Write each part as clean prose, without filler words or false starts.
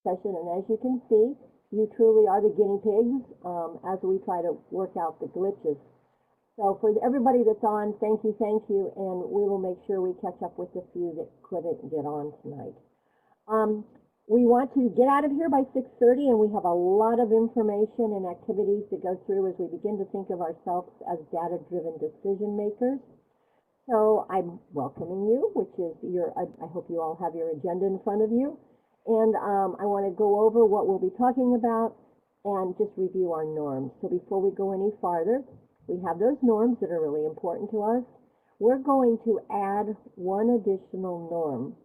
session, and as you can see, you truly are the guinea pigs as we try to work out the glitches. So for everybody that's on, thank you, and we will make sure we catch up with the few that couldn't get on tonight. We want to get out of here by 6:30, and we have a lot of information and activities to go through as we begin to think of ourselves as data-driven decision makers. So I'm welcoming you, which is I hope you all have your agenda in front of you. And I want to go over what we'll be talking about and just review our norms. So before we go any farther, we have those norms that are really important to us. We're going to add one additional norm.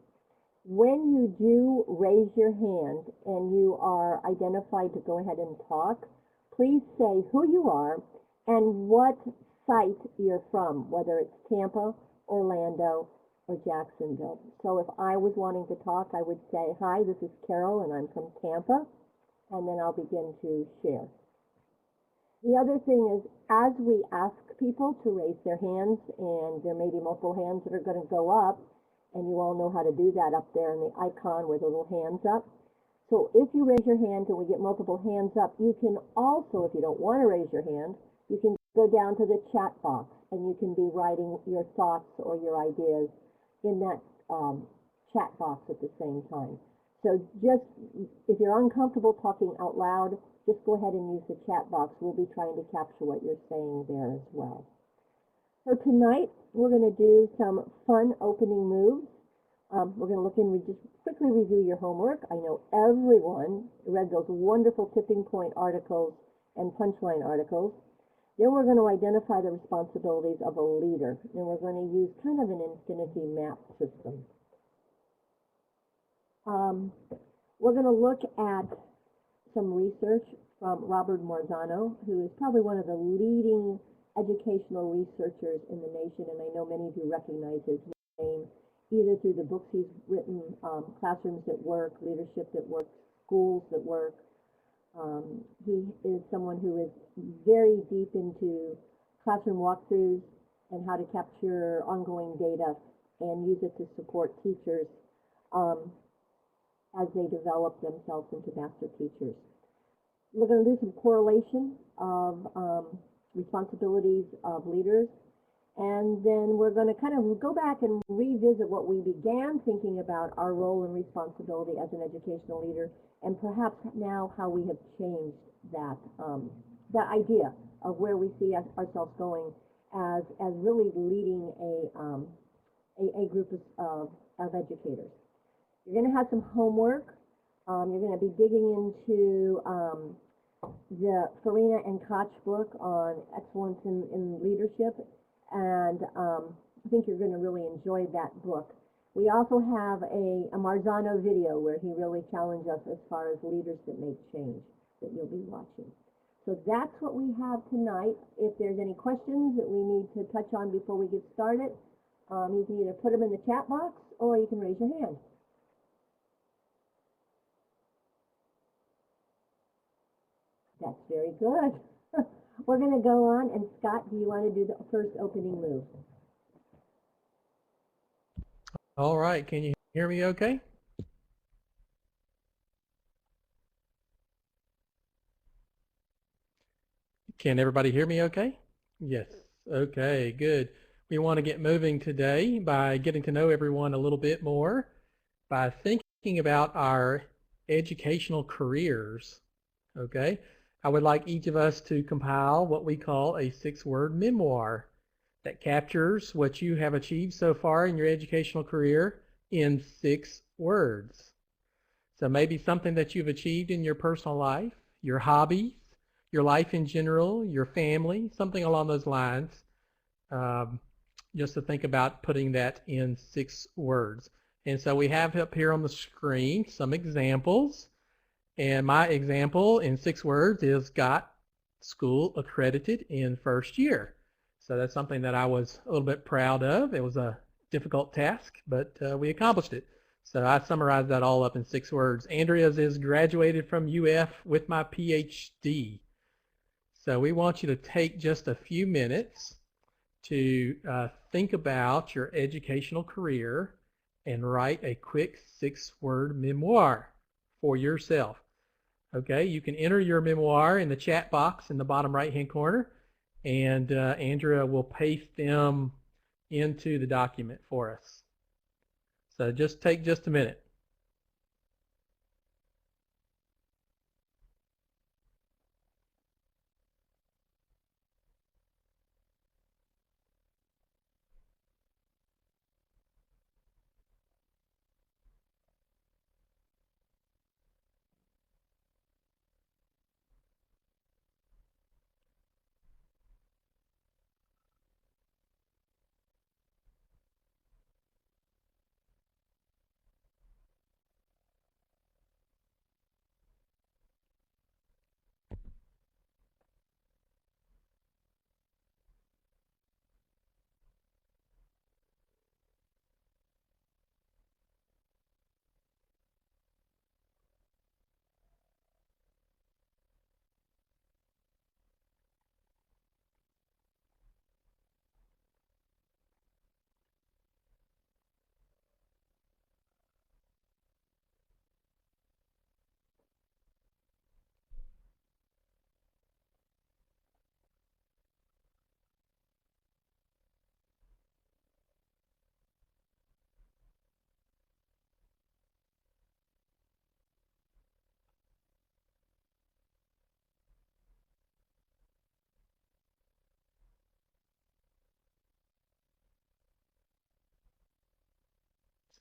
When you do raise your hand and you are identified to go ahead and talk, please say who you are and what site you're from, whether it's Tampa, Orlando, or Jacksonville. So if I was wanting to talk, I would say, hi, this is Carol, and I'm from Tampa, and then I'll begin to share. The other thing is, as we ask people to raise their hands, and there may be multiple hands that are going to go up, and you all know how to do that up there in the icon with the little hands up. So if you raise your hand and we get multiple hands up, you can also, if you don't want to raise your hand, you can go down to the chat box, and you can be writing your thoughts or your ideas in that chat box at the same time. So just, if you're uncomfortable talking out loud, just go ahead and use the chat box. We'll be trying to capture what you're saying there as well. So tonight, we're going to do some fun opening moves. We're going to look and just quickly review your homework. I know everyone read those wonderful tipping point articles and punchline articles. Then we're going to identify the responsibilities of a leader, and we're going to use kind of an infinity map system. We're going to look at some research from Robert Marzano, who is probably one of the leading educational researchers in the nation, and I know many of you recognize his name, either through the books he's written, Classrooms That Work, Leadership That Works, Schools That Work. He is someone who is very deep into classroom walkthroughs and how to capture ongoing data and use it to support teachers as they develop themselves into master teachers. We're going to do some correlation of responsibilities of leaders, and then we're going to kind of go back and revisit what we began thinking about our role and responsibility as an educational leader, and perhaps now how we have changed that that idea of where we see ourselves going as really leading a group of educators. You're going to have some homework. You're going to be digging into the Farina and Koch book on excellence in leadership, and I think you're going to really enjoy that book. We also have a Marzano video where he really challenged us as far as leaders that make change that you'll be watching. So that's what we have tonight. If there's any questions that we need to touch on before we get started, you can either put them in the chat box or you can raise your hand. That's very good. We're going to go on, and Scott, do you want to do the first opening move? All right, can you hear me okay? Can everybody hear me okay? Yes, okay, good. We want to get moving today by getting to know everyone a little bit more, by thinking about our educational careers, okay? I would like each of us to compile what we call a 6-word memoir that captures what you have achieved so far in your educational career in 6 words. So maybe something that you've achieved in your personal life, your hobbies, your life in general, your family, something along those lines, just to think about putting that in 6 words. And so we have up here on the screen some examples. And my example in 6 words is got school accredited in first year. So that's something that I was a little bit proud of. It was a difficult task, but we accomplished it. So I summarized that all up in 6 words. Andrea's is graduated from UF with my PhD. So we want you to take just a few minutes to think about your educational career and write a quick 6-word memoir for yourself. Okay, you can enter your memoir in the chat box in the bottom right-hand corner, and Andrea will paste them into the document for us. So just take just a minute.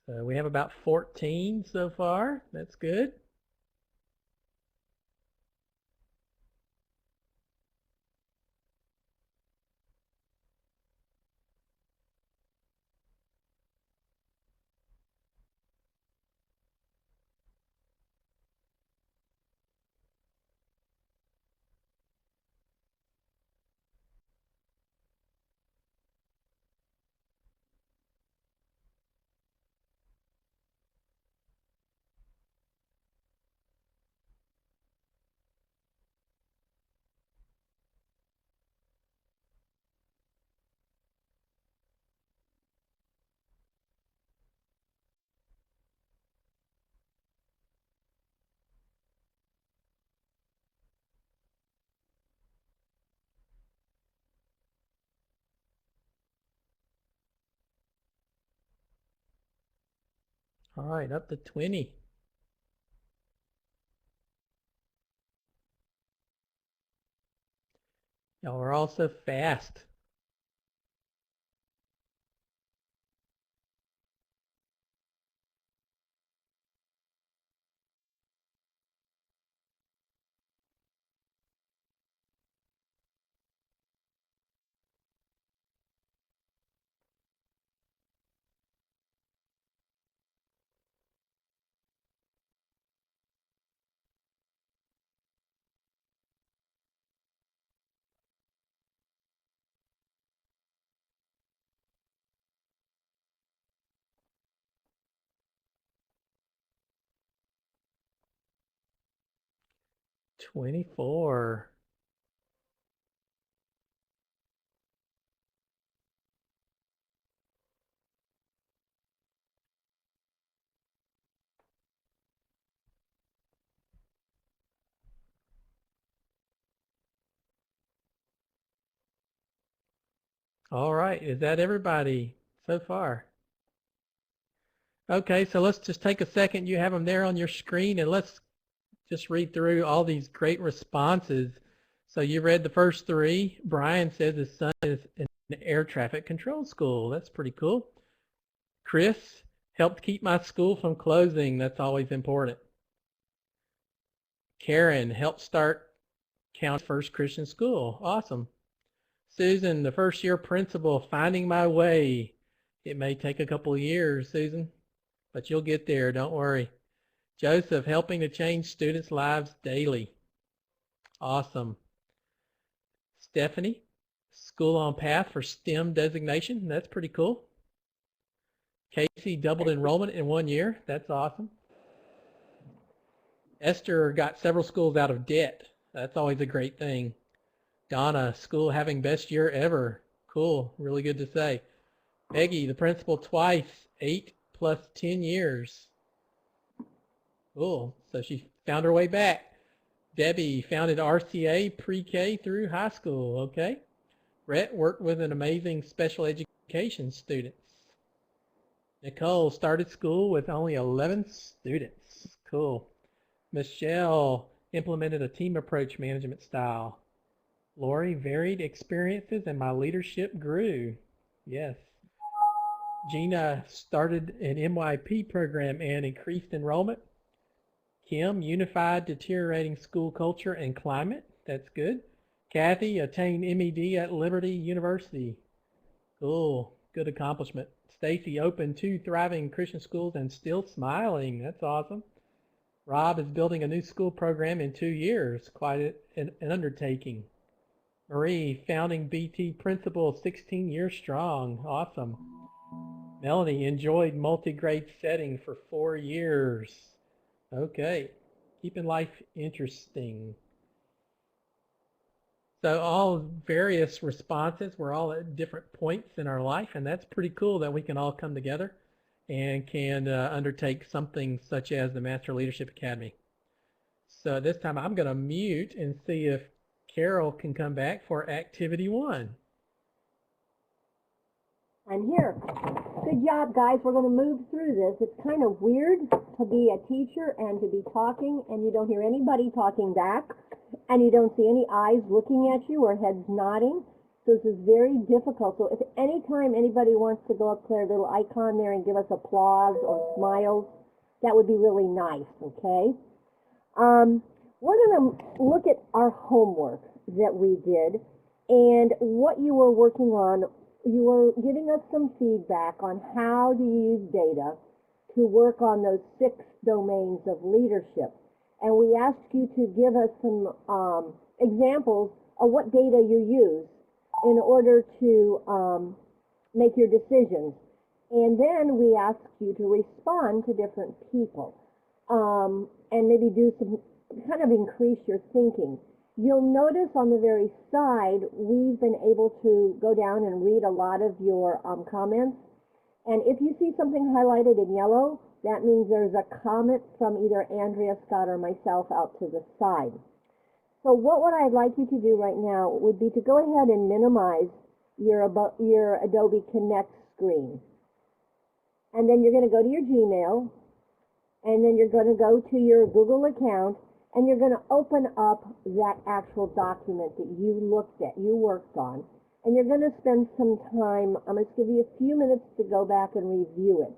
So we have about 14 so far. That's good. All right, up to 20. Y'all are all so fast. $24. All right, is that everybody so far? Okay, so let's just take a second. You have them there on your screen, and let's just read through all these great responses. So you read the first three. Brian says his son is in air traffic control school. That's pretty cool. Chris helped keep my school from closing. That's always important. Karen helped start County First Christian School. Awesome. Susan, the first year principal, finding my way. It may take a couple of years, Susan, but you'll get there. Don't worry. Joseph, helping to change students' lives daily. Awesome. Stephanie, school on path for STEM designation. That's pretty cool. Casey, doubled enrollment in 1 year. That's awesome. Esther got several schools out of debt. That's always a great thing. Donna, school having best year ever. Cool. Really good to say. Peggy, the principal twice, 8 plus 10 years. Cool. So she found her way back. Debbie founded RCA pre-K through high school. Okay. Rhett worked with an amazing special education students. Nicole started school with only 11 students. Cool. Michelle implemented a team approach management style. Lori, varied experiences and my leadership grew. Yes. Gina started an MYP program and increased enrollment. Kim unified deteriorating school culture and climate. That's good. Kathy attained MED at Liberty University. Cool. Good accomplishment. Stacy opened 2 thriving Christian schools and still smiling. That's awesome. Rob is building a new school program in 2 years. Quite an undertaking. Marie, founding BT principal 16 years strong. Awesome. Melanie enjoyed multi-grade setting for 4 years. Okay. Keeping life interesting. So all various responses, we're all at different points in our life, and that's pretty cool that we can all come together and can undertake something such as the Master Leadership Academy. So this time I'm going to mute and see if Carol can come back for activity 1. I'm here. Good job, guys. We're going to move through this. It's kind of weird to be a teacher and to be talking and you don't hear anybody talking back and you don't see any eyes looking at you or heads nodding. So this is very difficult. So if any time anybody wants to go up to their little icon there and give us applause or smiles, that would be really nice, okay? We're going to look at our homework that we did and what you were working on. You were giving us some feedback on how to use data to work on those 6 domains of leadership. And we asked you to give us some examples of what data you use in order to make your decisions. And then we asked you to respond to different people and maybe do some kind of increase your thinking. You'll notice on the very side, we've been able to go down and read a lot of your comments. And if you see something highlighted in yellow, that means there's a comment from either Andrea, Scott, or myself out to the side. So what I'd like you to do right now would be to go ahead and minimize your Adobe Connect screen. And then you're going to go to your Gmail, and then you're going to go to your Google account, and you're going to open up that actual document that you looked at, you worked on, and you're going to spend some time. I'm going to give you a few minutes to go back and review it.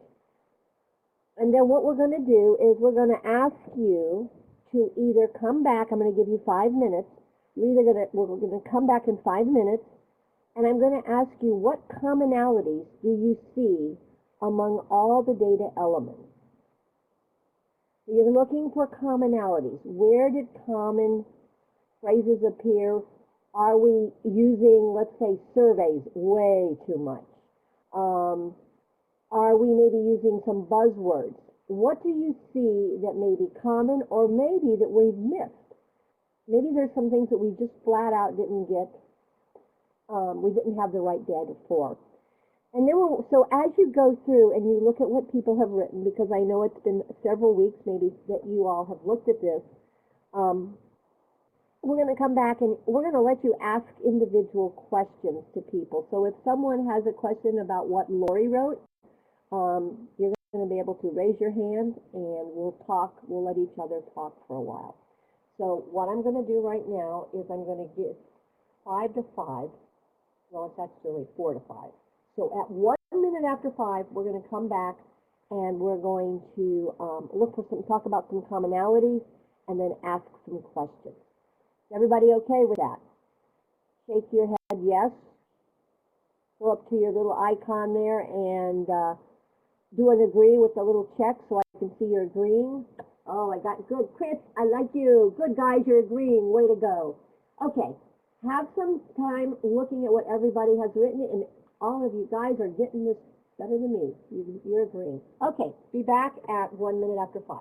And then what we're going to do is we're going to ask you to either come back. I'm going to give you 5 minutes. We're going to come back in 5 minutes, and I'm going to ask you what commonalities do you see among all the data elements. So you're looking for commonalities. Where did common phrases appear? Are we using, let's say, surveys way too much? Are we maybe using some buzzwords? What do you see that may be common or maybe that we've missed? Maybe there's some things that we just flat out didn't get, we didn't have the right data for. And so as you go through and you look at what people have written, because I know it's been several weeks maybe that you all have looked at this, we're going to come back and we're going to let you ask individual questions to people. So if someone has a question about what Lori wrote, you're going to be able to raise your hand and we'll let each other talk for a while. So what I'm going to do right now is I'm going to give 5 to 5. Well, it's actually 4 to 5. So at 1 minute after 5, we're going to come back and we're going to talk about some commonalities and then ask some questions. Is everybody okay with that? Shake your head yes. Go up to your little icon there and do an agree with the little check so I can see you're agreeing. Oh, I got good. Chris, I like you. Good, guys, you're agreeing. Way to go. Okay, have some time looking at what everybody has written, and all of you guys are getting this better than me. You're agreeing. Okay, be back at 1 minute after 5.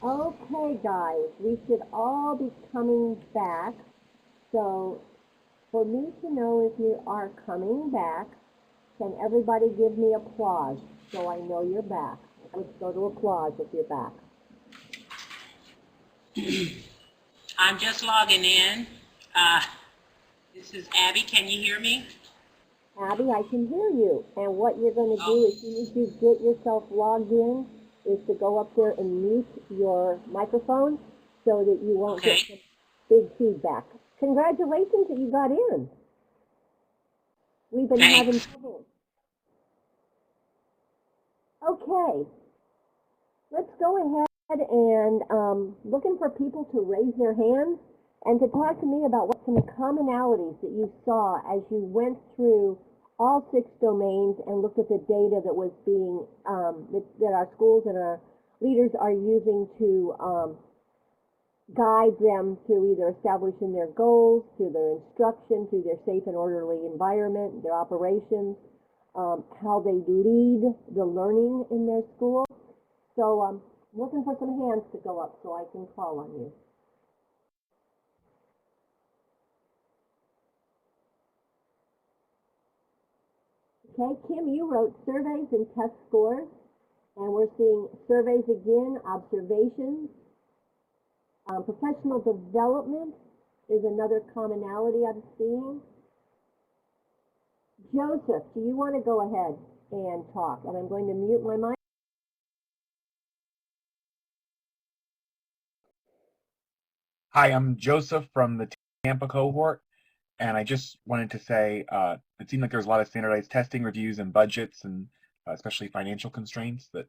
Okay, guys, we should all be coming back. So for me to know if you are coming back, can everybody give me applause so I know you're back? Let's go to applause if you're back. I'm just logging in. This is Abby. Can you hear me? Abby, I can hear you. And what you're going to do as soon as you get yourself logged in is to go up there and mute your microphone so that you won't get some big feedback. Congratulations that you got in. We've been having trouble. Okay, let's go ahead and looking for people to raise their hands and to talk to me about what some commonalities that you saw as you went through all 6 domains and looked at the data that was being, that our schools and our leaders are using to guide them through either establishing their goals, through their instruction, through their safe and orderly environment, their operations, how they lead the learning in their school. So I'm looking for some hands to go up so I can call on you. Okay, Kim, you wrote surveys and test scores, and we're seeing surveys again, observations. Professional development is another commonality I'm seeing. Joseph, do you want to go ahead and talk? And I'm going to mute my mic. Hi, I'm Joseph from the Tampa cohort, and I just wanted to say it seemed like there was a lot of standardized testing, reviews, and budgets, and especially financial constraints that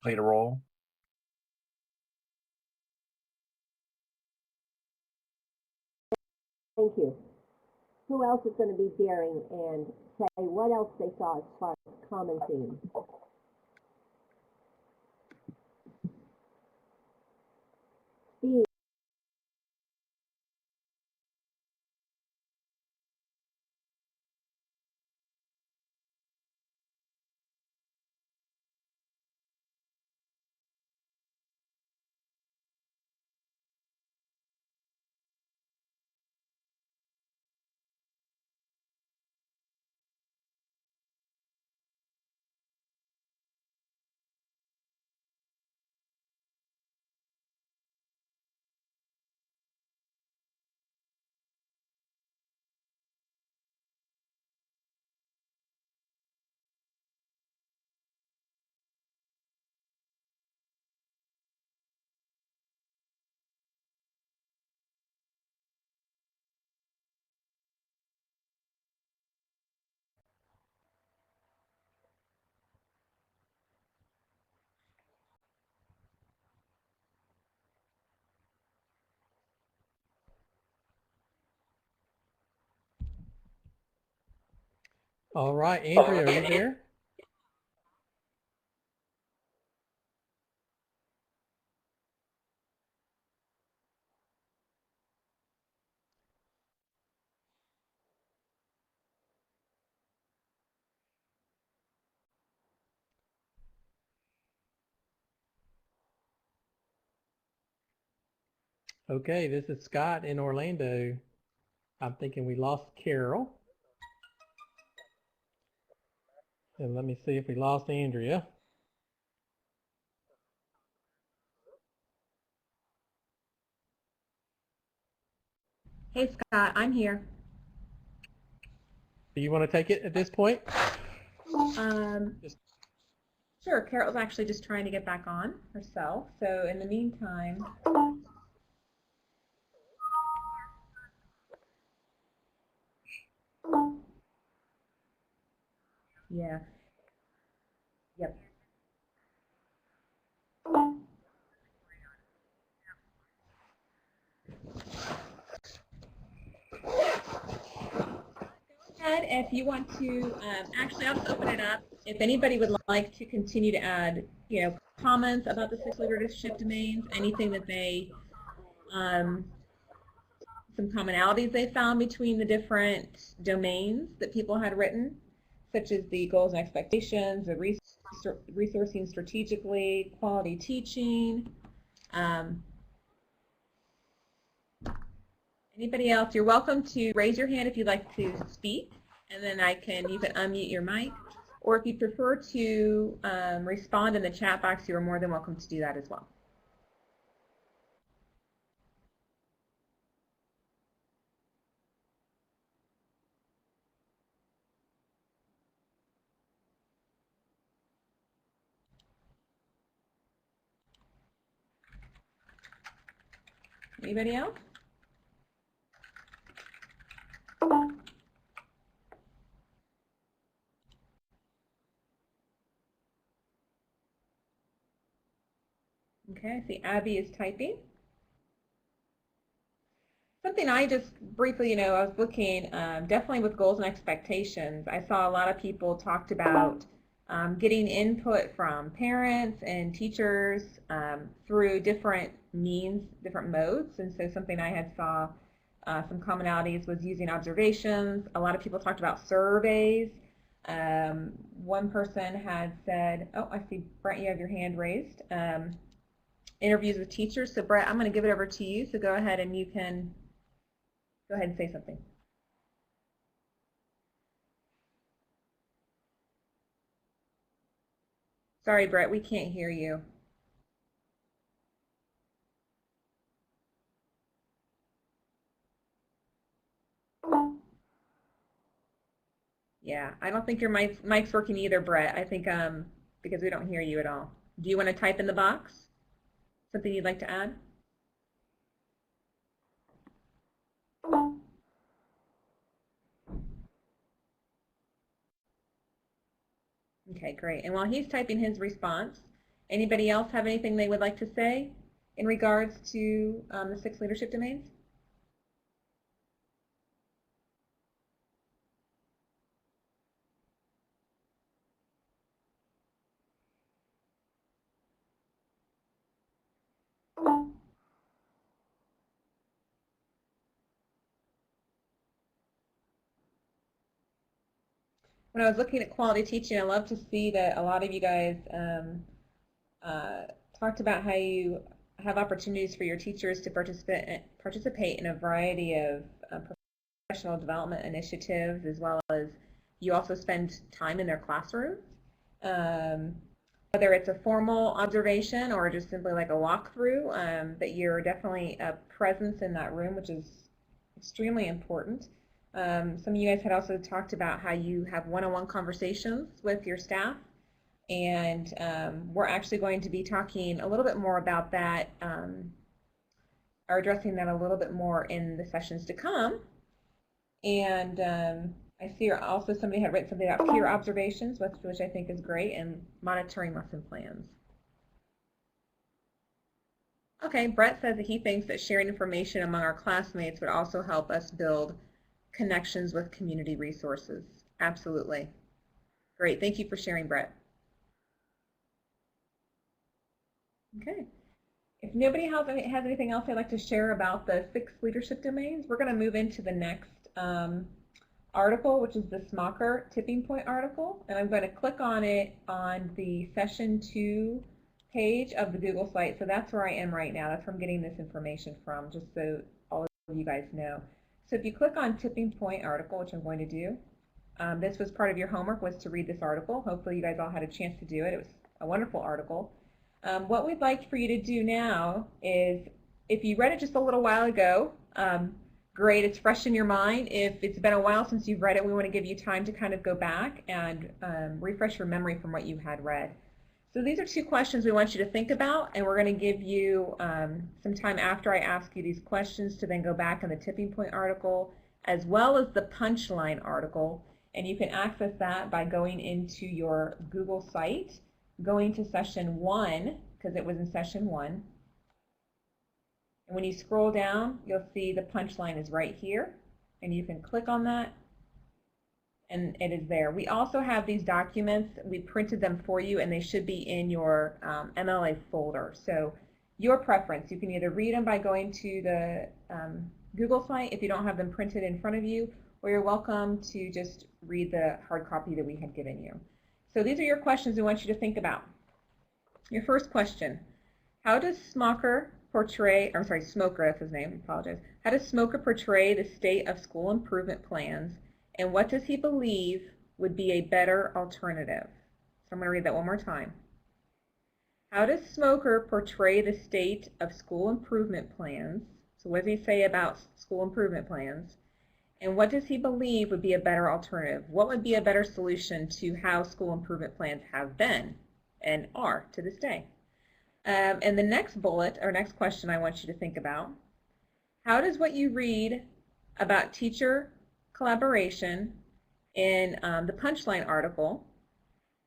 played a role. Thank you. Who else is going to be daring and say what else they saw as far as common themes? Steve. All right, Andrea, are you there? Okay, this is Scott in Orlando. I'm thinking we lost Carol. And let me see if we lost Andrea. Hey, Scott, I'm here. Do you want to take it at this point? Sure, Carol's actually just trying to get back on herself. So in the meantime, yeah, yep. If you want to, actually, I'll just open it up. If anybody would like to continue to add, comments about the 6 leadership domains, anything that they, some commonalities they found between the different domains that people had written, such as the goals and expectations, the resourcing strategically, quality teaching, Anybody else? You're welcome to raise your hand if you'd like to speak, and then you can unmute your mic. Or if you prefer to respond in the chat box, you're more than welcome to do that as well. Anybody else? Okay, I see Abby is typing. Something I just briefly, I was looking, definitely with goals and expectations, I saw a lot of people talked about getting input from parents and teachers through different means, different modes. And so something I had saw some commonalities was using observations. A lot of people talked about surveys. One person had said, oh, I see, Brett, you have your hand raised. Interviews with teachers. So Brett, I'm going to give it over to you. So go ahead and you can go ahead and say something. Sorry, Brett, we can't hear you. Yeah, I don't think your mic's working either, Brett. I think because we don't hear you at all. Do you want to type in the box? Something you'd like to add? Okay, great. And while he's typing his response, anybody else have anything they would like to say in regards to the 6 leadership domains? When I was looking at quality teaching, I love to see that a lot of you guys talked about how you have opportunities for your teachers to participate in a variety of professional development initiatives, as well as you also spend time in their classrooms. Whether it's a formal observation or just simply like a walkthrough, that you're definitely a presence in that room, which is extremely important. Some of you guys had also talked about how you have one-on-one conversations with your staff, and we're actually going to be talking a little bit more about that, or addressing that a little bit more in the sessions to come. And I see also somebody had written something about peer observations, which I think is great, and monitoring lesson plans. Okay, Brett says that he thinks that sharing information among our classmates would also help us build connections with community resources. Absolutely. Great. Thank you for sharing, Brett. Okay. If nobody has anything else they'd like to share about the 6 leadership domains, we're going to move into the next article, which is the Smocker Tipping Point article. And I'm going to click on it on the session 2 page of the Google site. So that's where I am right now. That's where I'm getting this information from, just so all of you guys know. So if you click on Tipping Point article, which I'm going to do, this was part of your homework, was to read this article. Hopefully you guys all had a chance to do it. It was a wonderful article. What we'd like for you to do now is, if you read it just a little while ago, great, it's fresh in your mind. If it's been a while since you've read it, we want to give you time to kind of go back and refresh your memory from what you had read. So these are 2 questions we want you to think about, and we're going to give you some time after I ask you these questions to then go back on the Tipping Point article, as well as the Punchline article. And you can access that by going into your Google site, going to session 1, because it was in session 1. And when you scroll down, you'll see the Punchline is right here, and you can click on that, and it is there. We also have these documents. We printed them for you, and they should be in your MLA folder. So your preference, you can either read them by going to the Google site if you don't have them printed in front of you, or you're welcome to just read the hard copy that we had given you. So these are your questions we want you to think about. Your first question: How does Smoker portray, or sorry, Smoker, that's his name, I apologize. How does Smoker portray the state of school improvement plans, and what does he believe would be a better alternative? So I'm going to read that one more time. How does Smoker portray the state of school improvement plans? So what does he say about school improvement plans? And what does he believe would be a better alternative? What would be a better solution to how school improvement plans have been and are to this day? And the next bullet, or next question I want you to think about, how does what you read about teacher collaboration in the Punchline article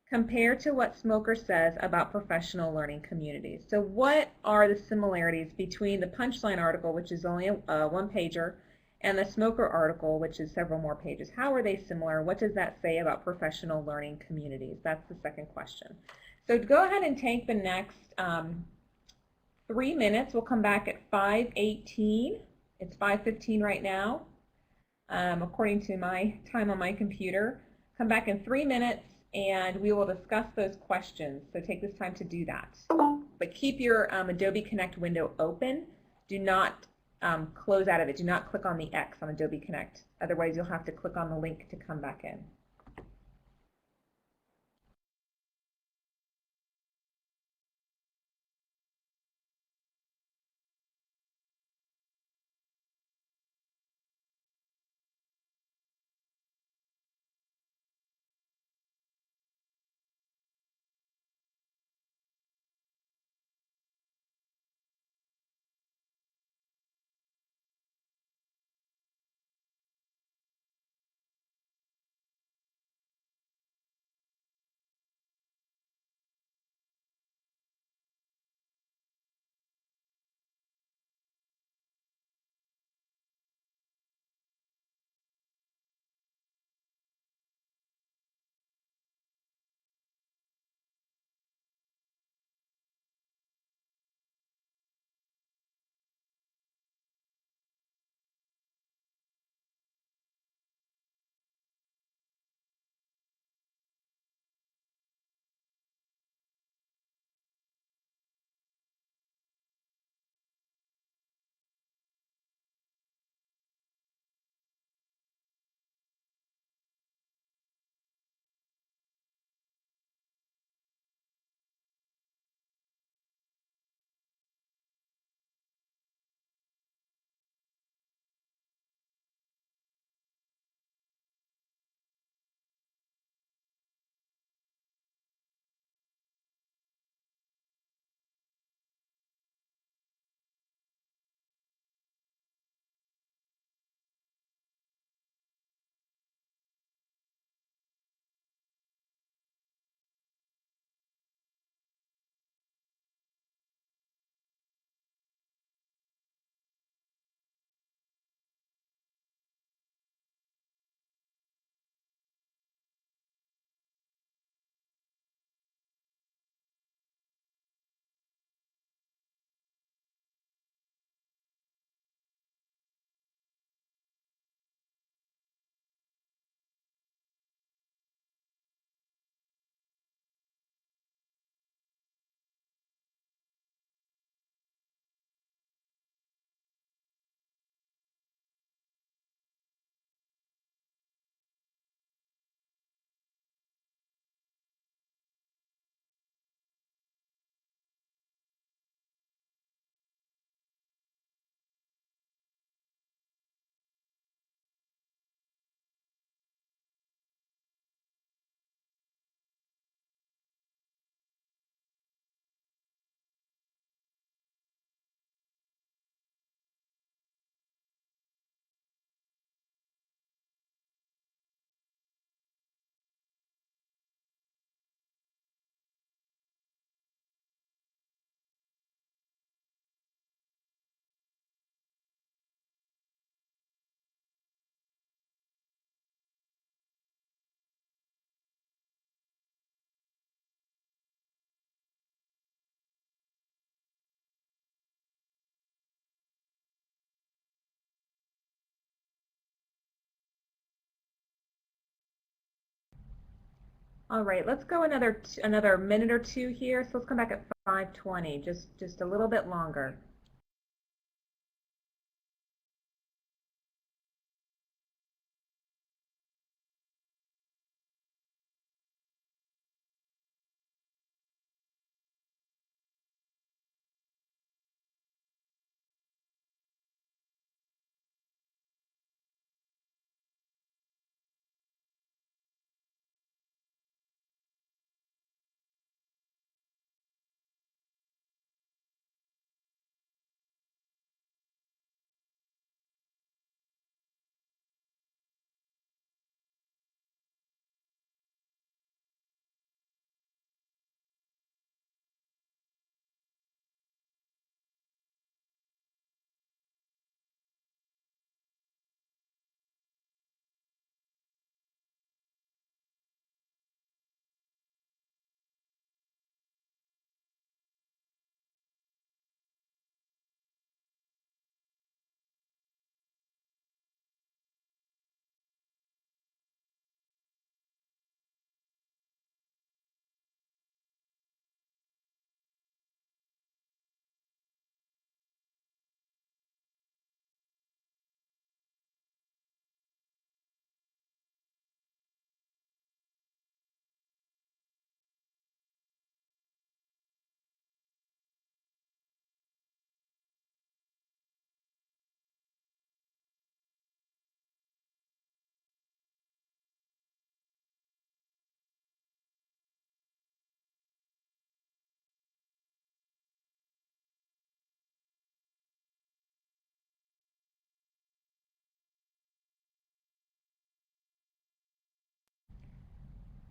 compare to what Smoker says about professional learning communities? So what are the similarities between the Punchline article, which is only a one-pager, and the Smoker article, which is several more pages? How are they similar? What does that say about professional learning communities? That's the second question. So go ahead and take the next 3 minutes. We'll come back at 5:18. It's 5:15 right now, according to my time on my computer. Come back in 3 minutes and we will discuss those questions. So take this time to do that. But keep your Adobe Connect window open. Do not close out of it. Do not click on the X on Adobe Connect. Otherwise, you'll have to click on the link to come back in. All right, let's go another minute or two here. So let's come back at 5:20, just a little bit longer.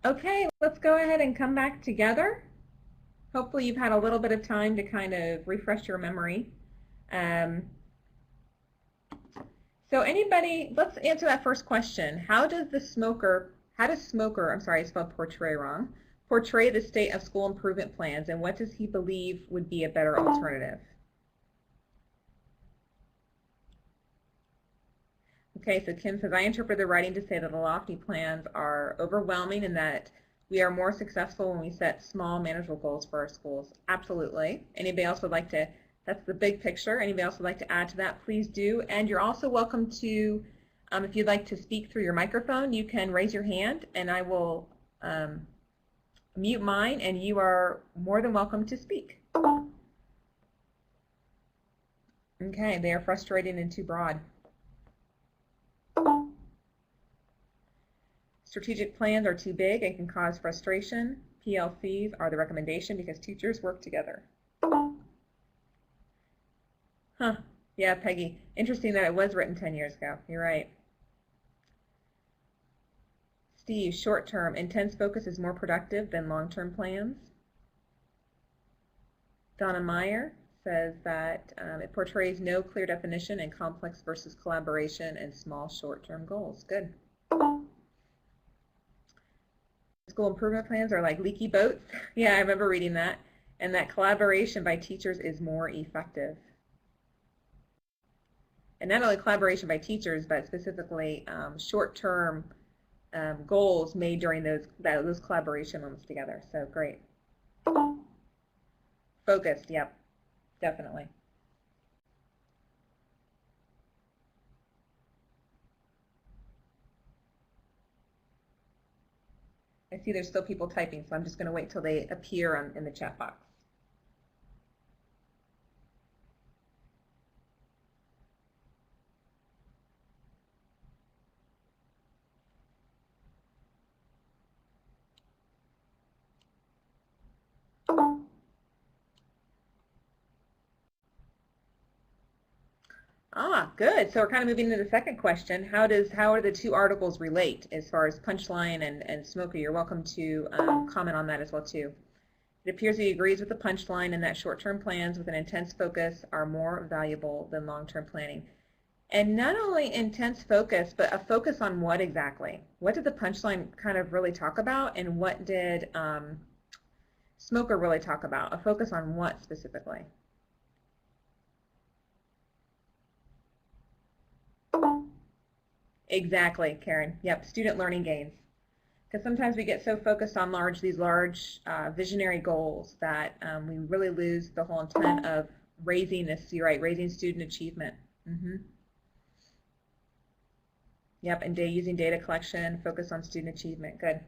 Okay, let's go ahead and come back together. Hopefully you've had a little bit of time to kind of refresh your memory. So anybody, let's answer that first question. How does smoker, I'm sorry, I spelled portray wrong, portray the state of school improvement plans, and what does he believe would be a better alternative? Okay, so Kim says, I interpret the writing to say that the lofty plans are overwhelming and that we are more successful when we set small, manageable goals for our schools. Absolutely. Anybody else would like to, that's the big picture. Anybody else would like to add to that, please do. And you're also welcome to, if you'd like to speak through your microphone, you can raise your hand and I will mute mine and you are more than welcome to speak. Okay, they are frustrating and too broad. Strategic plans are too big and can cause frustration. PLCs are the recommendation because teachers work together. Huh. Yeah, Peggy. Interesting that it was written 10 years ago. You're right. Steve, short term, intense focus is more productive than long-term plans. Donna Meyer says that it portrays no clear definition and complex versus collaboration and small short-term goals. Good. School improvement plans are like leaky boats. Yeah, I remember reading that. And that collaboration by teachers is more effective. And not only collaboration by teachers, but specifically short-term goals made during those collaboration moments together. So great. Focused, yep, definitely. I see there's still people typing, so I'm just going to wait till they appear in the chat box. Ah, good. So we're kind of moving to the second question. How are the two articles relate as far as Punchline and Smoker? You're welcome to comment on that as well too. It appears he agrees with the Punchline and that short-term plans with an intense focus are more valuable than long-term planning. And not only intense focus, but a focus on what exactly? What did the Punchline kind of really talk about, and what did Smoker really talk about? A focus on what specifically? Exactly, Karen. Yep, student learning gains. Because sometimes we get so focused on these large visionary goals that we really lose the whole intent of raising this, you're right, raising student achievement. Yep, and using data collection, focus on student achievement. Good.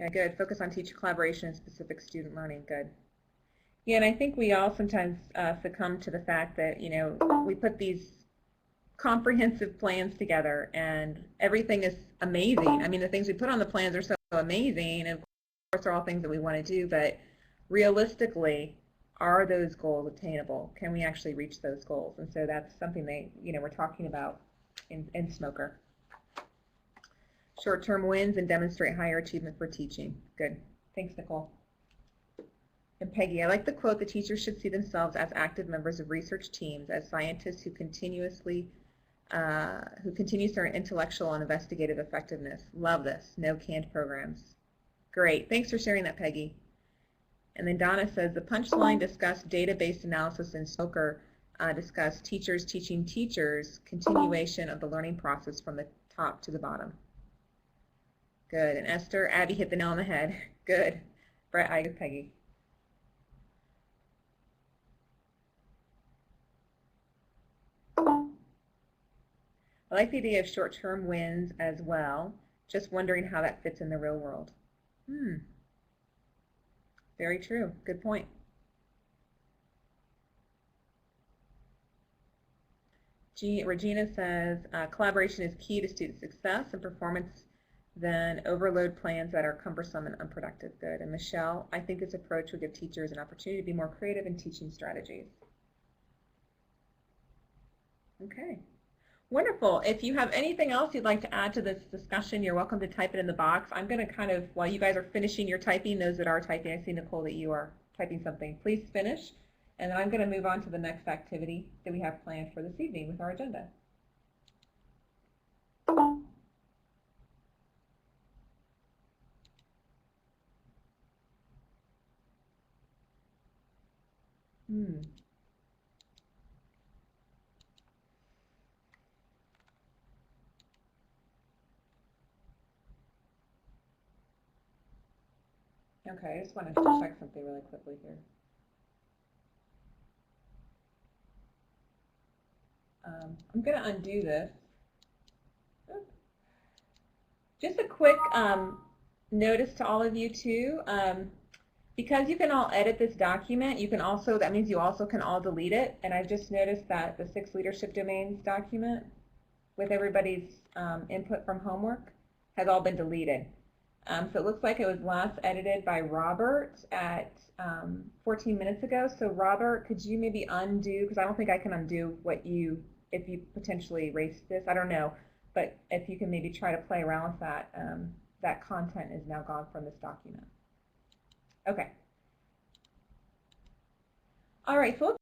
Okay, good. Focus on teacher collaboration and specific student learning. Good. Yeah, and I think we all sometimes succumb to the fact that, you know, we put these comprehensive plans together and everything is amazing. I mean, the things we put on the plans are so amazing, and of course they're all things that we want to do, but realistically, are those goals attainable? Can we actually reach those goals? And so that's something that, you know, we're talking about in SMOKR. Short-term wins and demonstrate higher achievement for teaching. Good. Thanks, Nicole. And Peggy, I like the quote, the teachers should see themselves as active members of research teams, as scientists who continues their intellectual and investigative effectiveness. Love this. No canned programs. Great. Thanks for sharing that, Peggy. And then Donna says, the punchline discussed data-based analysis in SMOKR, discussed teachers teaching teachers, continuation of the learning process from the top to the bottom. Good. And Esther, Abby hit the nail on the head. Good. Brett, I agree with Peggy. I like the idea of short-term wins as well. Just wondering how that fits in the real world. Very true. Good point. Regina says, collaboration is key to student success and performance, then overload plans that are cumbersome and unproductive. Good. And Michelle, I think this approach will give teachers an opportunity to be more creative in teaching strategies. Okay. Wonderful. If you have anything else you'd like to add to this discussion, you're welcome to type it in the box. I'm going to kind of, while you guys are finishing your typing, those that are typing, I see Nicole that you are typing something, please finish. And then I'm going to move on to the next activity that we have planned for this evening with our agenda. Okay, I just wanted to check something really quickly here. I'm going to undo this. Just a quick notice to all of you too. Because you can all edit this document, you can also, that means you also can all delete it. And I've just noticed that the 6 leadership domains document with everybody's input from homework has all been deleted. So it looks like it was last edited by Robert at 14 minutes ago. So Robert, could you maybe undo, because I don't think I can undo what you, if you potentially erased this, I don't know. But if you can maybe try to play around with that, that content is now gone from this document. Okay. All right, so let's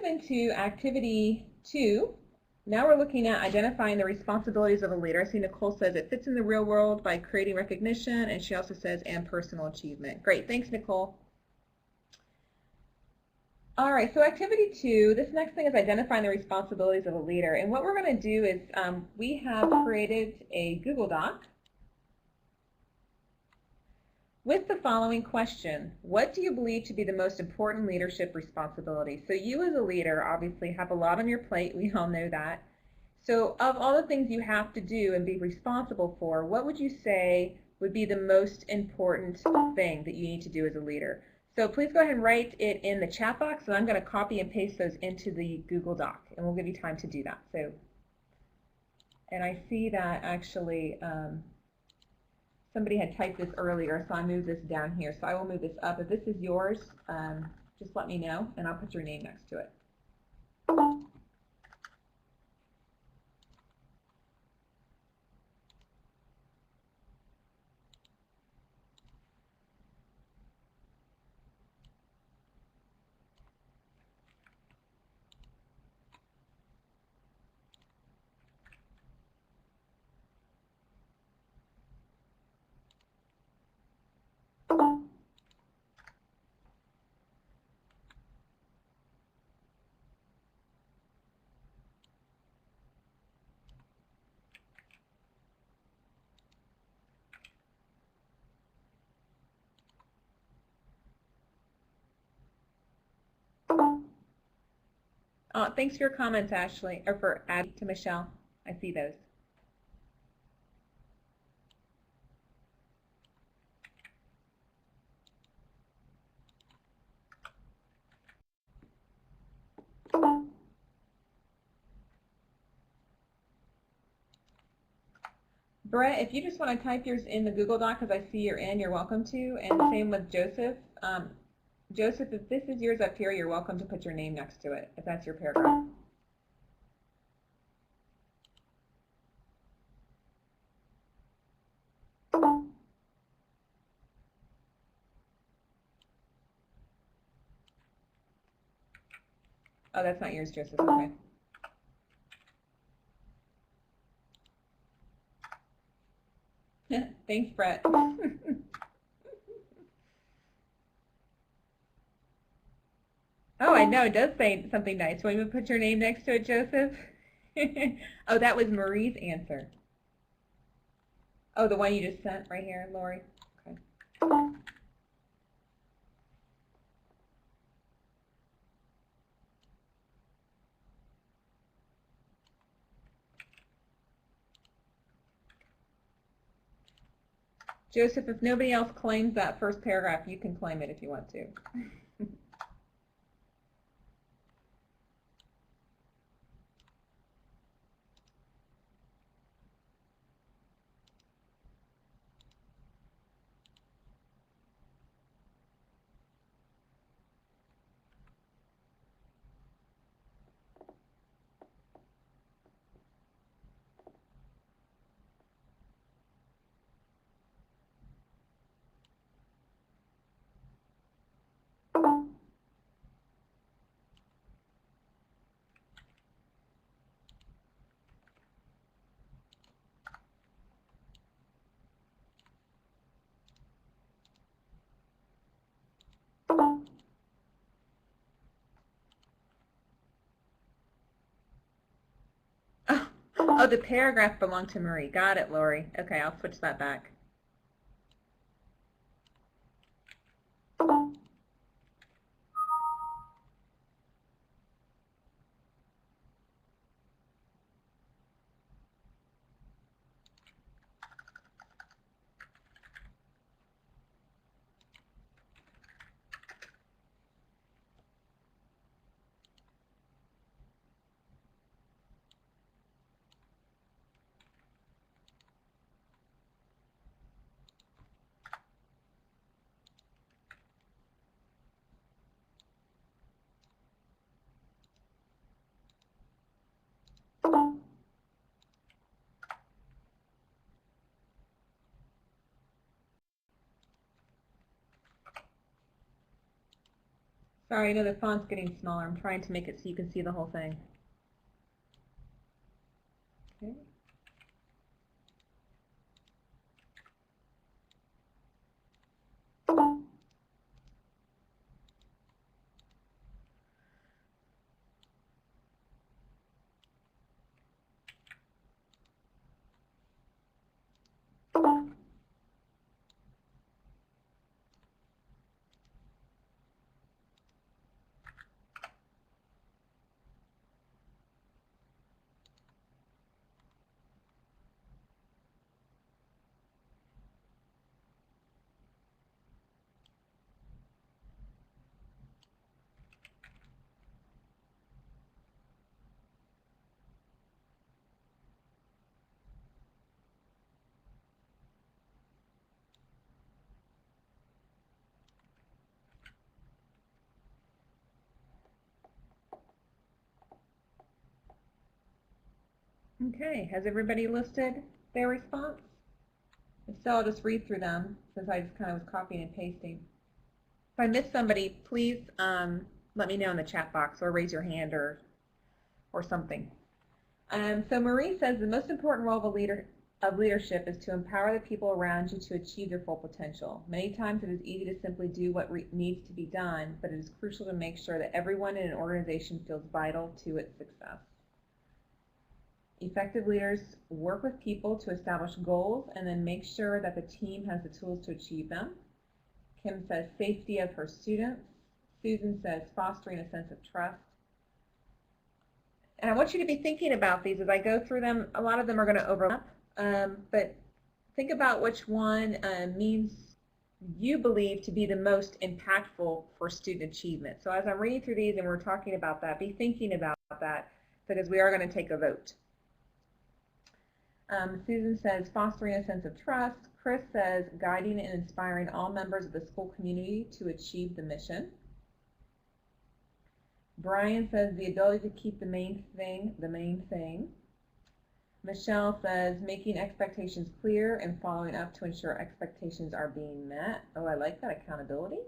move into activity 2. Now we're looking at identifying the responsibilities of a leader. I see Nicole says it fits in the real world by creating recognition, and she also says and personal achievement. Great, thanks Nicole. All right, so activity 2, this next thing is identifying the responsibilities of a leader. And what we're going to do is we have created a Google Doc with the following question. What do you believe to be the most important leadership responsibility? So you as a leader obviously have a lot on your plate. We all know that. So of all the things you have to do and be responsible for, what would you say would be the most important thing that you need to do as a leader? So please go ahead and write it in the chat box, and I'm going to copy and paste those into the Google Doc, and we'll give you time to do that. So, and I see that actually somebody had typed this earlier, so I moved this down here. So I will move this up. If this is yours, just let me know, and I'll put your name next to it. Thanks for your comments, Ashley, or for adding to Michelle. I see those. Brett, if you just want to type yours in the Google Doc, because I see you're in, you're welcome to, and same with Joseph. Joseph, if this is yours up here, you're welcome to put your name next to it, if that's your paragraph. Oh, that's not yours, Joseph, okay. Thanks, Brett. Oh, I know, it does say something nice. Want me to put your name next to it, Joseph? Oh, that was Marie's answer. Oh, the one you just sent right here, Lori? Okay. Joseph, if nobody else claims that first paragraph, you can claim it if you want to. Oh, the paragraph belonged to Marie. Got it, Lori. Okay, I'll switch that back. Sorry, I know the font's getting smaller. I'm trying to make it so you can see the whole thing. Okay. Okay, has everybody listed their response? If so, I'll just read through them since I just kind of was copying and pasting. If I miss somebody, please let me know in the chat box or raise your hand or something. So Marie says the most important role of leadership is to empower the people around you to achieve their full potential. Many times it is easy to simply do what needs to be done, but it is crucial to make sure that everyone in an organization feels vital to its success. Effective leaders work with people to establish goals and then make sure that the team has the tools to achieve them. Kim says safety of her students. Susan says fostering a sense of trust. And I want you to be thinking about these as I go through them. A lot of them are going to overlap, but think about which one means you believe to be the most impactful for student achievement. So as I'm reading through these and we're talking about that, be thinking about that because we are going to take a vote. Susan says fostering a sense of trust. Chris says guiding and inspiring all members of the school community to achieve the mission. Brian says the ability to keep the main thing. Michelle says making expectations clear and following up to ensure expectations are being met. Oh, I like that, accountability.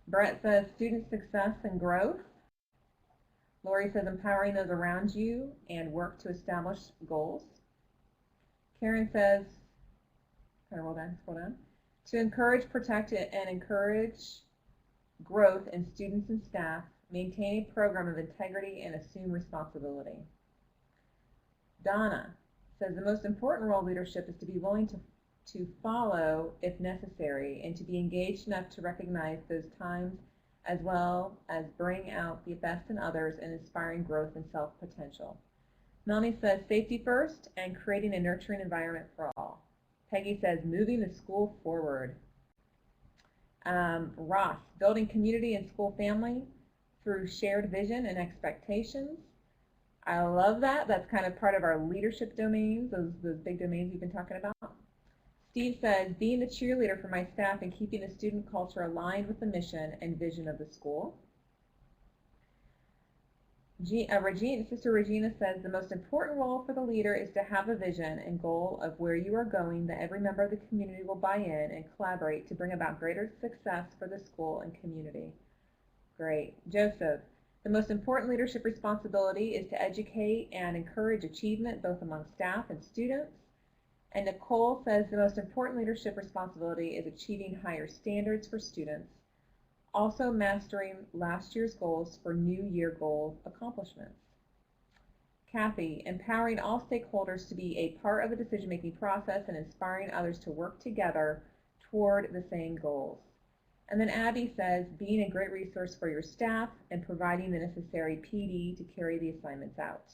Brett says student success and growth. Lori says empowering those around you and work to establish goals. Karen says, scroll down, to encourage, protect, and encourage growth in students and staff, maintain a program of integrity, and assume responsibility. Donna says the most important role of leadership is to be willing to follow if necessary and to be engaged enough to recognize those times as well as bring out the best in others and inspiring growth and self-potential. Melanie says safety first and creating a nurturing environment for all. Peggy says moving the school forward. Ross, building community and school family through shared vision and expectations. I love that. That's kind of part of our leadership domains, those big domains we've been talking about. Steve says, being the cheerleader for my staff and keeping the student culture aligned with the mission and vision of the school. Sister Regina says, the most important role for the leader is to have a vision and goal of where you are going that every member of the community will buy in and collaborate to bring about greater success for the school and community. Great. Joseph, the most important leadership responsibility is to educate and encourage achievement both among staff and students. And Nicole says the most important leadership responsibility is achieving higher standards for students, also mastering last year's goals for new year goal accomplishments. Kathy, empowering all stakeholders to be a part of the decision-making process and inspiring others to work together toward the same goals. And then Abby says, being a great resource for your staff and providing the necessary PD to carry the assignments out.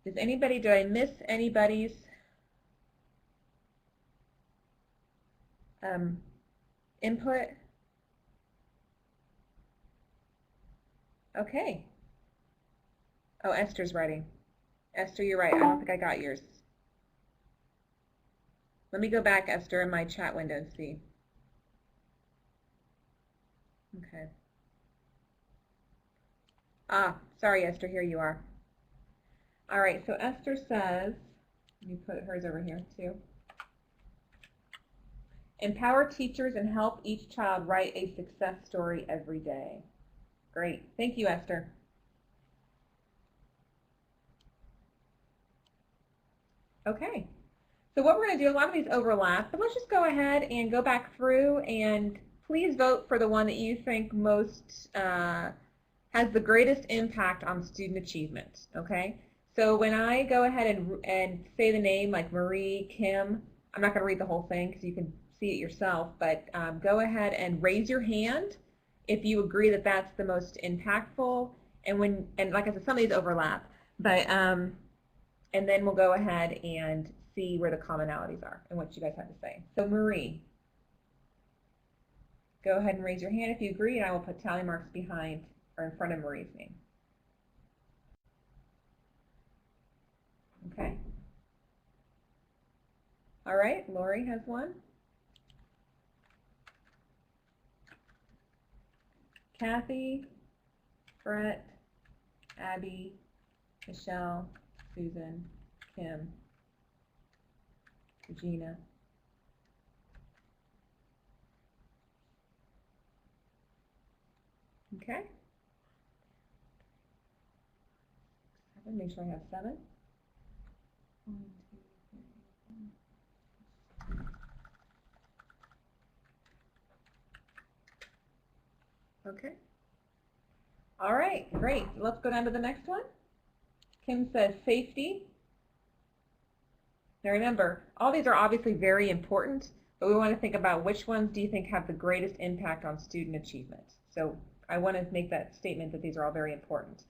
Did I miss anybody's input? Okay. Oh, Esther's writing. Esther, you're right. I don't think I got yours. Let me go back, Esther, in my chat window and see. Okay. Ah, sorry, Esther, here you are. All right, so Esther says, let me put hers over here too. Empower teachers and help each child write a success story every day. Great, thank you, Esther. Okay, so what we're going to do, a lot of these overlap, but let's just go ahead and go back through and please vote for the one that you think most has the greatest impact on student achievement, okay? So when I go ahead and say the name like Marie, Kim, I'm not going to read the whole thing because you can see it yourself, but go ahead and raise your hand if you agree that that's the most impactful, and like I said, some of these overlap, but and then we'll go ahead and see where the commonalities are and what you guys have to say. So Marie, go ahead and raise your hand if you agree, and I will put tally marks behind or in front of Marie's name. Okay. All right, Lori has one. Kathy, Brett, Abby, Michelle, Susan, Kim, Regina. Okay. 7, make sure I have 7. 1, 2, 3, 4. Okay. All right, great. Let's go down to the next one. Kim says safety. Now remember, all these are obviously very important, but we want to think about which ones do you think have the greatest impact on student achievement. So I want to make that statement that these are all very important.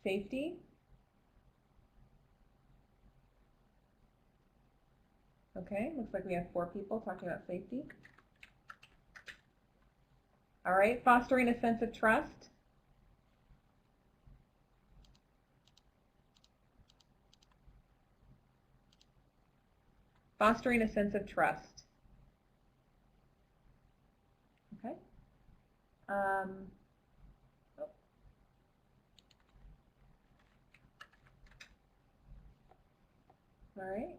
Safety. Okay, looks like we have 4 people talking about safety. All right, fostering a sense of trust. Fostering a sense of trust. Okay. Oh. All right.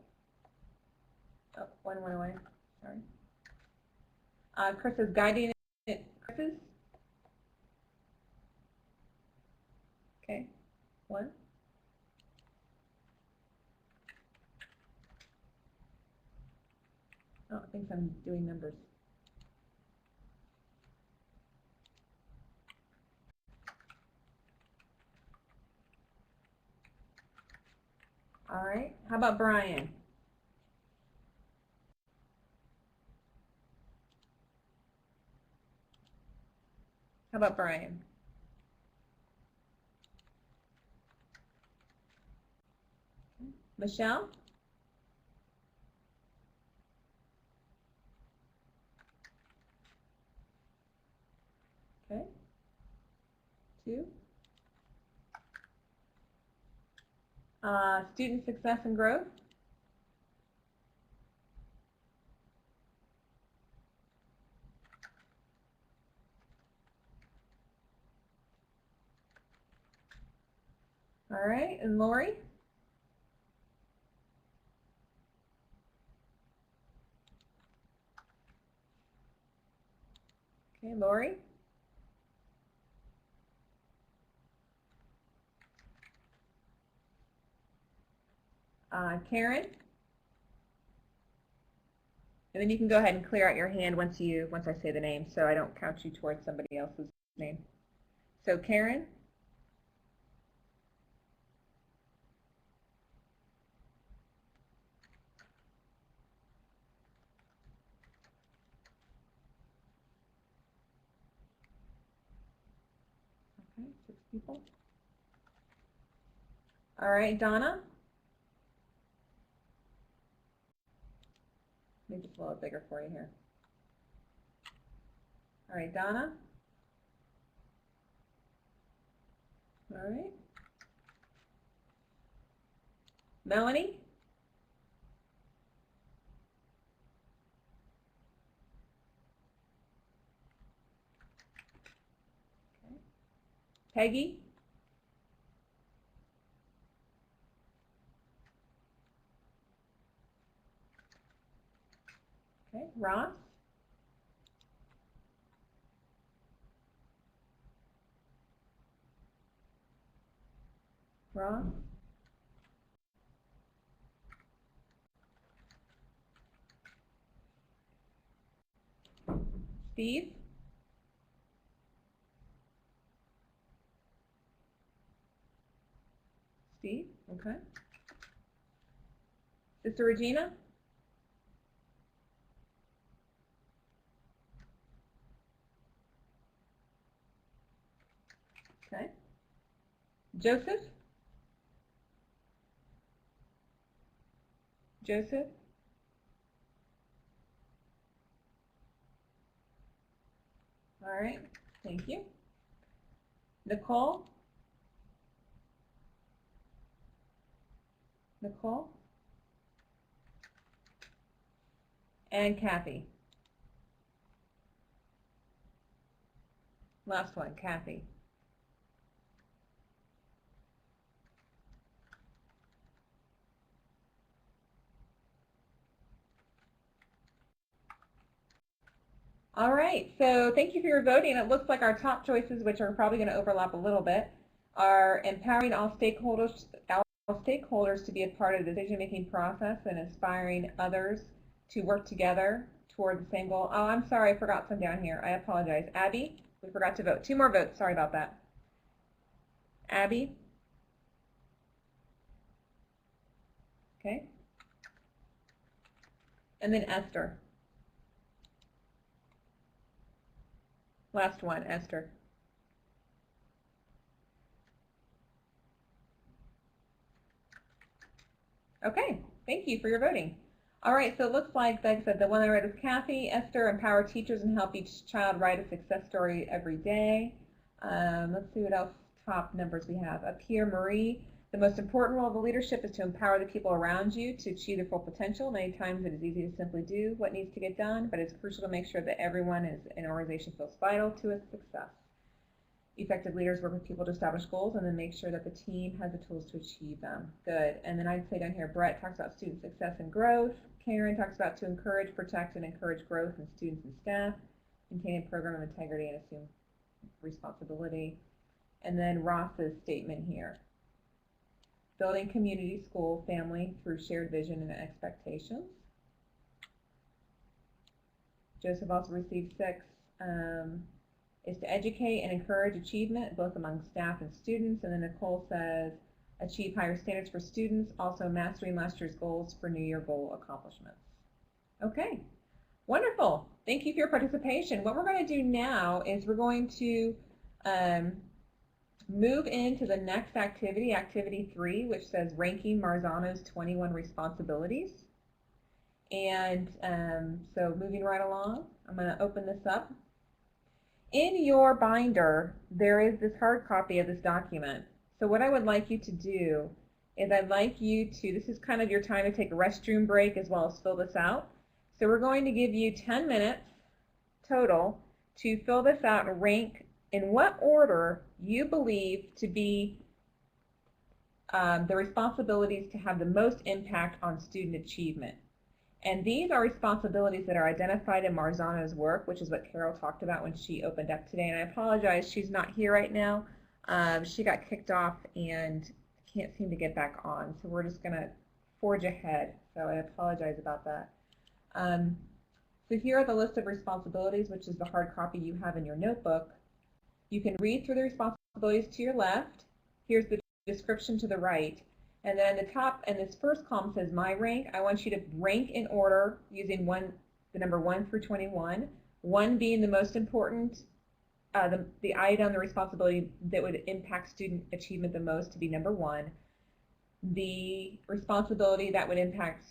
Oh, one went away. Sorry. Chris is guiding it. Chris is? Okay. 1. Oh, I think I'm doing numbers. All right. How about Brian? How about Brian? Michelle? Okay. 2. Student success and growth. All right, and Lori? Okay, Lori? Karen? And then you can go ahead and clear out your hand once I say the name, so I don't count you towards somebody else's name. So Karen? Okay, 6 people. All right, Donna? Let me just a little bigger for you here. All right, Donna? All right. Melanie? Okay. Peggy? Okay, Ross? Ross? Steve? Steve, okay. Sister Regina? Okay. Joseph? Joseph? All right, thank you. Nicole? Nicole? And Kathy. Last one, Kathy. All right, so thank you for your voting. It looks like our top choices, which are probably going to overlap a little bit, are empowering all stakeholders to be a part of the decision-making process and inspiring others to work together toward the same goal. Oh, I'm sorry, I forgot some down here. I apologize. Abby, we forgot to vote. 2 more votes. Sorry about that. Abby? Okay. And then Esther. Last one, Esther. Okay, thank you for your voting. All right, so it looks like I said, the one I read is Kathy. Esther, empower teachers and help each child write a success story every day. Let's see what else top numbers we have. Up here, Marie, the most important role of leadership is to empower the people around you to achieve their full potential. Many times it is easy to simply do what needs to get done, but it's crucial to make sure that everyone in an organization feels vital to its success. Effective leaders work with people to establish goals and then make sure that the team has the tools to achieve them. Good. And then I'd say down here, Brett talks about student success and growth. Karen talks about to encourage, protect, and encourage growth in students and staff, maintain a program of integrity and assume responsibility. And then Ross's statement here. Building community, school, family through shared vision and expectations. Joseph also received 6. Is to educate and encourage achievement both among staff and students. And then Nicole says, achieve higher standards for students, also mastering last year's goals for New Year goal accomplishments. Okay, wonderful. Thank you for your participation. What we're going to do now is we're going to move into the next activity, activity 3, which says ranking Marzano's 21 responsibilities. And so moving right along, I'm going to open this up. In your binder, there is this hard copy of this document. So what I would like you to do is I'd like you to, this is kind of your time to take a restroom break as well as fill this out. So we're going to give you 10 minutes total to fill this out and rank in what order you believe to be the responsibilities to have the most impact on student achievement. And these are responsibilities that are identified in Marzano's work, which is what Carol talked about when she opened up today. And I apologize, she's not here right now. She got kicked off and can't seem to get back on. So we're just going to forge ahead. So I apologize about that. So here are the list of responsibilities, which is the hard copy you have in your notebook. You can read through the responsibilities to your left. Here's the description to the right. And then the top, and this first column says my rank. I want you to rank in order using the number 1 through 21. 1 being the most important, the item, the responsibility that would impact student achievement the most to be number 1. The responsibility that would impact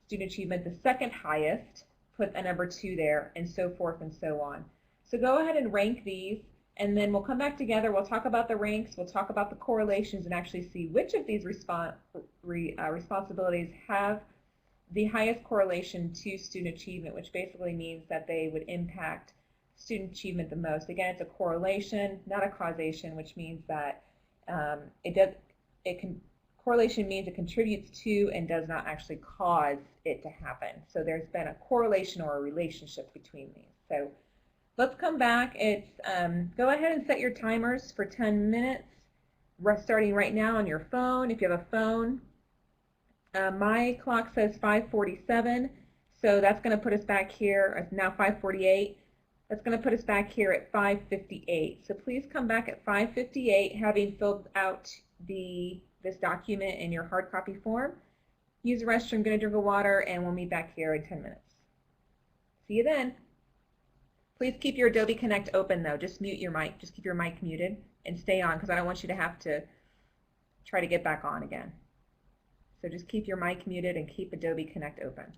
student achievement the second highest, put a number 2 there, and so forth and so on. So go ahead and rank these. And then we'll come back together, we'll talk about the ranks, we'll talk about the correlations and actually see which of these responsibilities have the highest correlation to student achievement, which basically means that they would impact student achievement the most. Again, it's a correlation, not a causation, which means that correlation means it contributes to and does not actually cause it to happen. So there's been a correlation or a relationship between these. So let's come back. It's go ahead and set your timers for 10 minutes, starting right now on your phone. If you have a phone, my clock says 5:47, so that's going to put us back here. It's now 5:48. That's going to put us back here at 5:58. So please come back at 5:58, having filled out this document in your hard copy form. Use the restroom, get a drink of water, and we'll meet back here in 10 minutes. See you then. Please keep your Adobe Connect open though. Just mute your mic. Just keep your mic muted and stay on because I don't want you to have to try to get back on again. So just keep your mic muted and keep Adobe Connect open.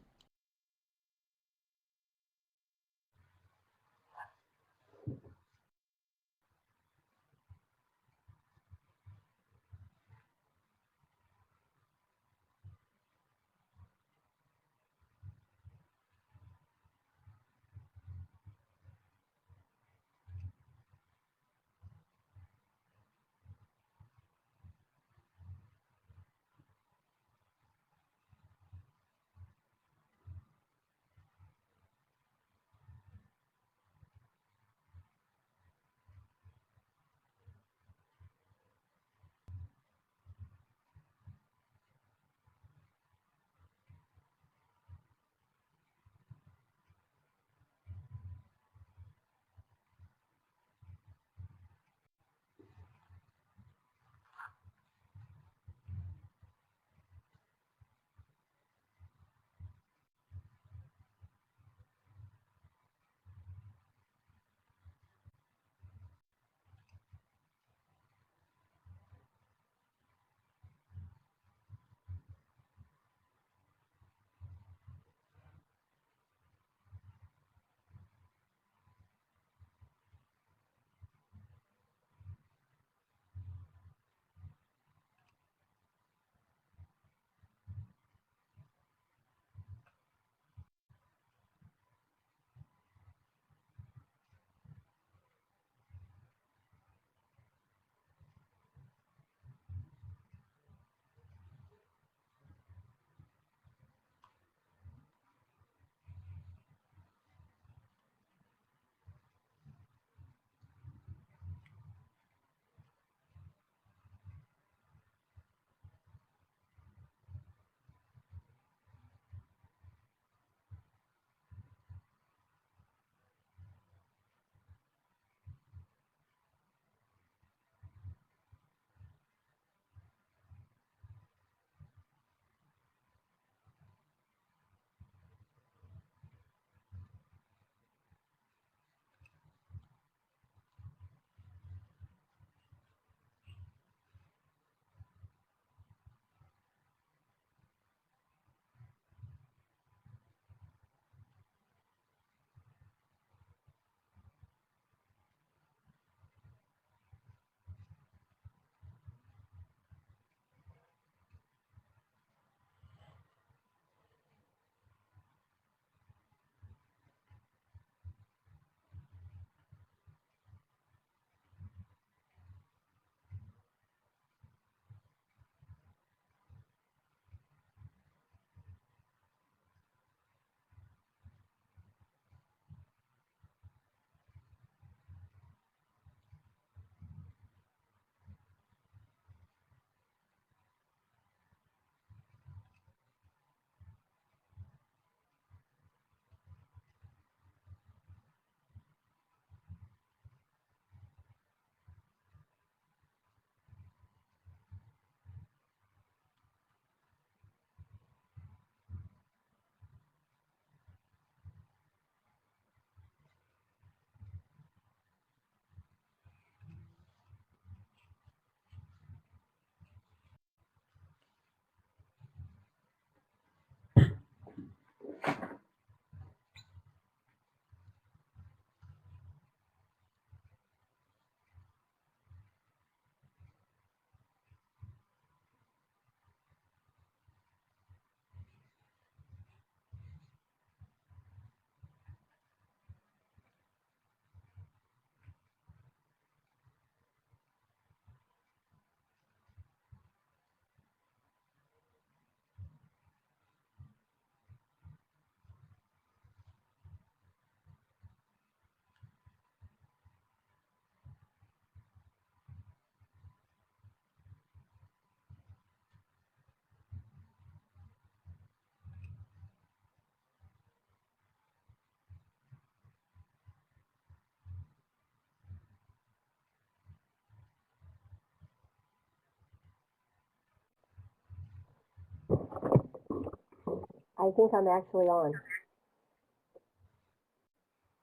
I think I'm actually on.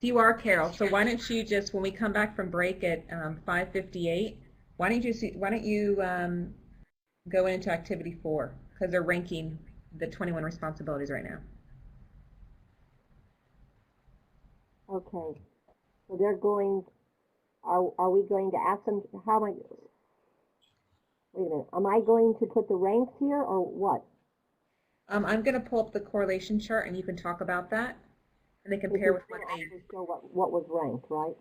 You are, Carol. So why don't you just, when we come back from break at 5:58, why don't you go into activity 4, because they're ranking the 21 responsibilities right now. Okay. So they're going, are we going to ask them, how am I, wait a minute, am I going to put the ranks here or what? I'm going to pull up the correlation chart and you can talk about that and they compare with what they, Show what was ranked, right?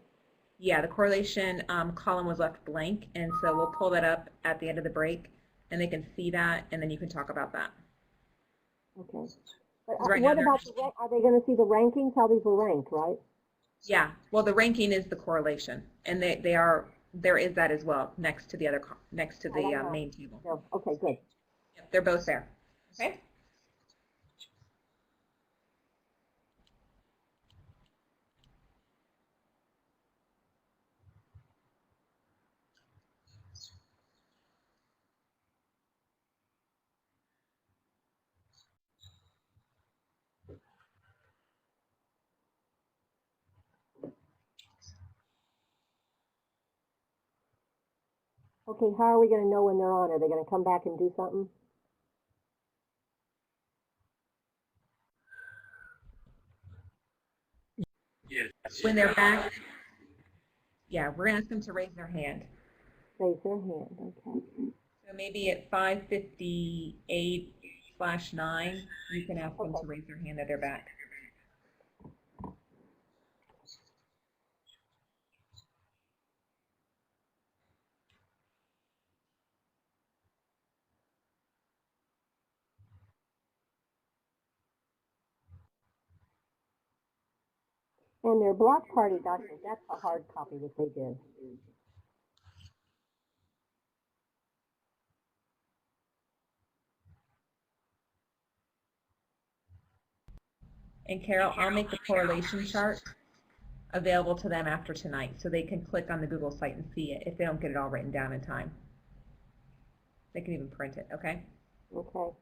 yeah, the correlation column was left blank, and so we'll pull that up at the end of the break and they can see that, and then you can talk about that. Okay. But Right what now about are they going to see the rankings, how these were ranked, right? Yeah, well, the ranking is the correlation, and there is that as well next to the other next to the main table. No. Okay, good. Yep, they're both there. Okay. Okay, how are we going to know when they're on? Are they going to come back and do something? When they're back, yeah, we're going to ask them to raise their hand. Raise their hand, okay. So maybe at 5:58/9, you can ask them to raise their hand that they're back. And their block party documents, that's a hard copy that they did. And Carol, I'll make the correlation chart available to them after tonight, so they can click on the Google site and see it if they don't get it all written down in time. They can even print it, okay? Okay.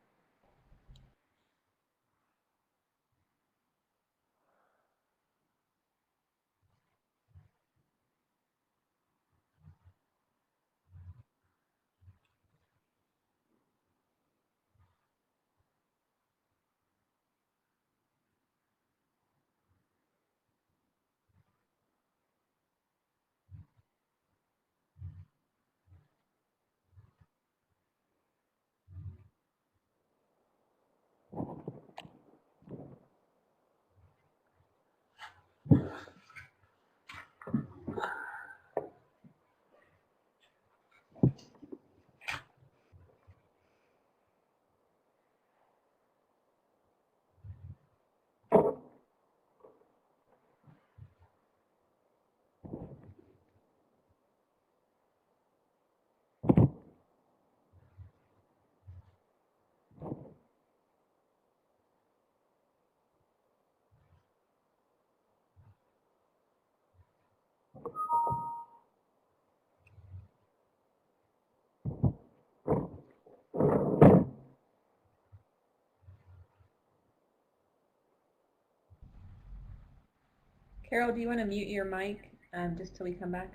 Carol, do you want to mute your mic just till we come back?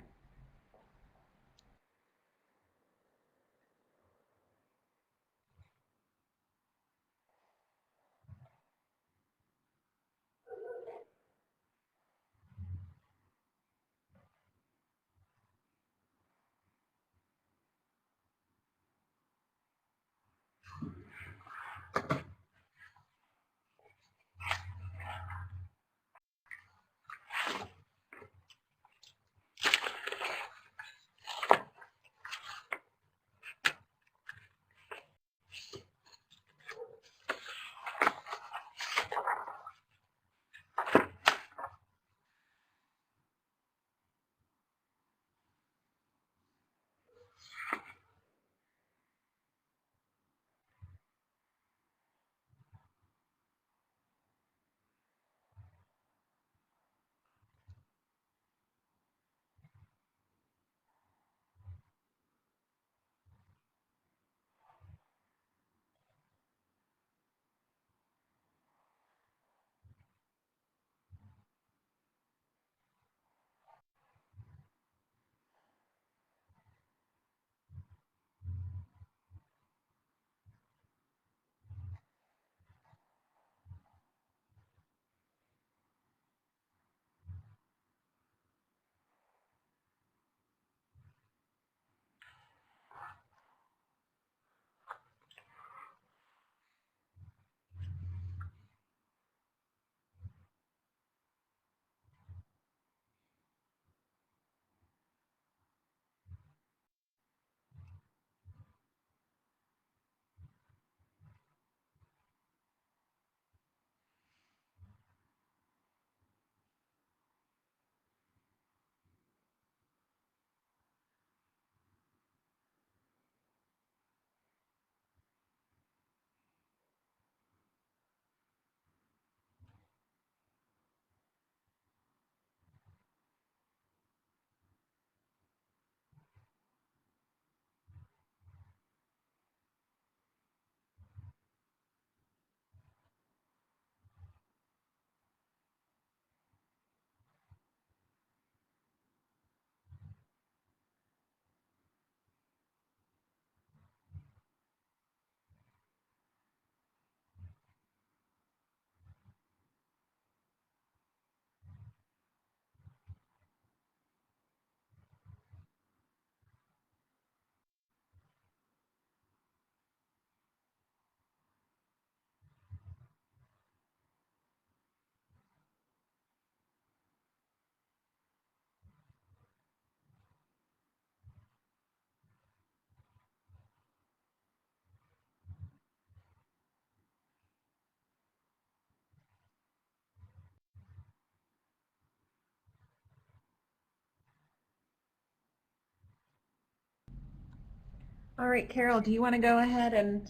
All right, Carol, do you want to go ahead and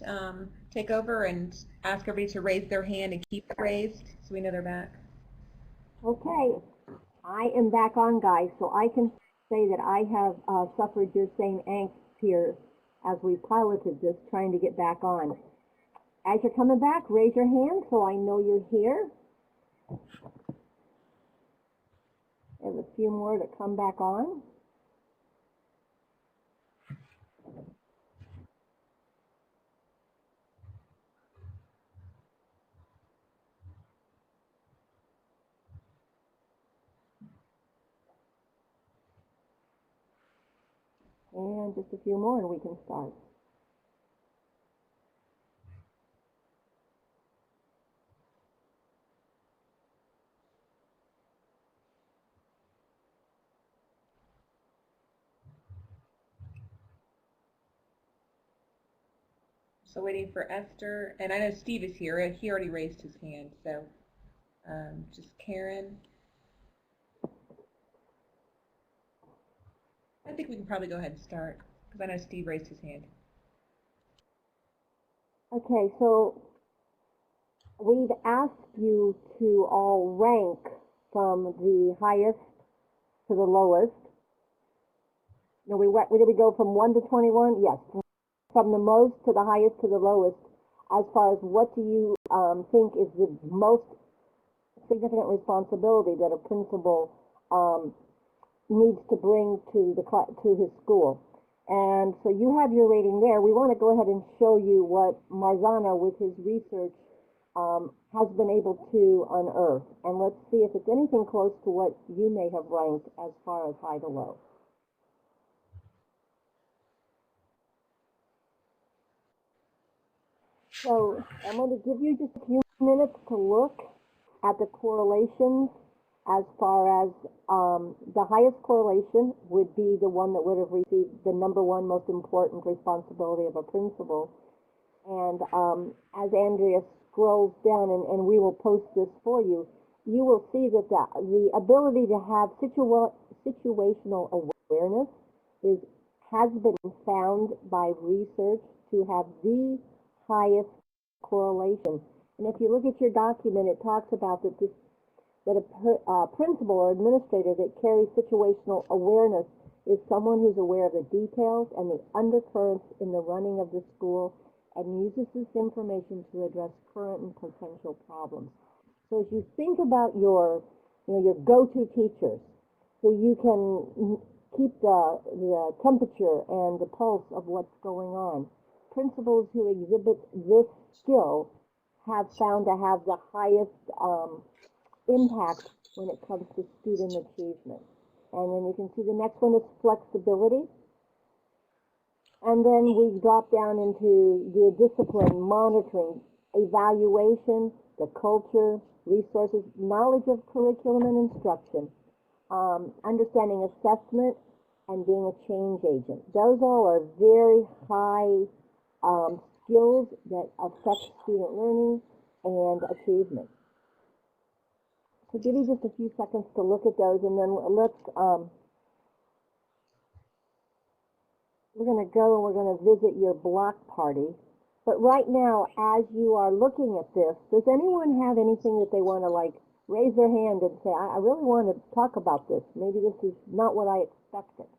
take over and ask everybody to raise their hand and keep it raised so we know they're back? Okay, I am back on, guys, so I can say that I have suffered your same angst here as we piloted this, trying to get back on. As you're coming back, raise your hand so I know you're here. There's a few more that come back on. And just a few more and we can start. So waiting for Esther, and I know Steve is here. He already raised his hand, so just Karen. I think we can probably go ahead and start because I know Steve raised his hand. Okay, so we've asked you to all rank from the highest to the lowest. No, did we go from 1 to 21? Yes, from the most to the highest to the lowest. As far as what do you think is the most significant responsibility that a principal needs to bring to his school? And so you have your rating there. We want to go ahead and show you what Marzano, with his research, has been able to unearth. And let's see if it's anything close to what you may have ranked as far as high to low. So I'm going to give you just a few minutes to look at the correlations. As far as the highest correlation would be the one that would have received the number one most important responsibility of a principal. And as Andrea scrolls down, and we will post this for you, you will see that the ability to have situational awareness has been found by research to have the highest correlation. And if you look at your document, it talks about that a principal or administrator that carries situational awareness is someone who's aware of the details and the undercurrents in the running of the school and uses this information to address current and potential problems. So as you think about your go-to teachers, so you can keep the temperature and the pulse of what's going on, principals who exhibit this skill have found to have the highest impact when it comes to student achievement. And then you can see the next one is flexibility. And then we drop down into the discipline, monitoring, evaluation, the culture, resources, knowledge of curriculum and instruction, understanding assessment, and being a change agent. Those all are very high skills that affect student learning and achievement. So give you just a few seconds to look at those, and then we're going to go and we're going to visit your block party. But right now, as you are looking at this, does anyone have anything that they want to raise their hand and say, I really want to talk about this. Maybe this is not what I expected.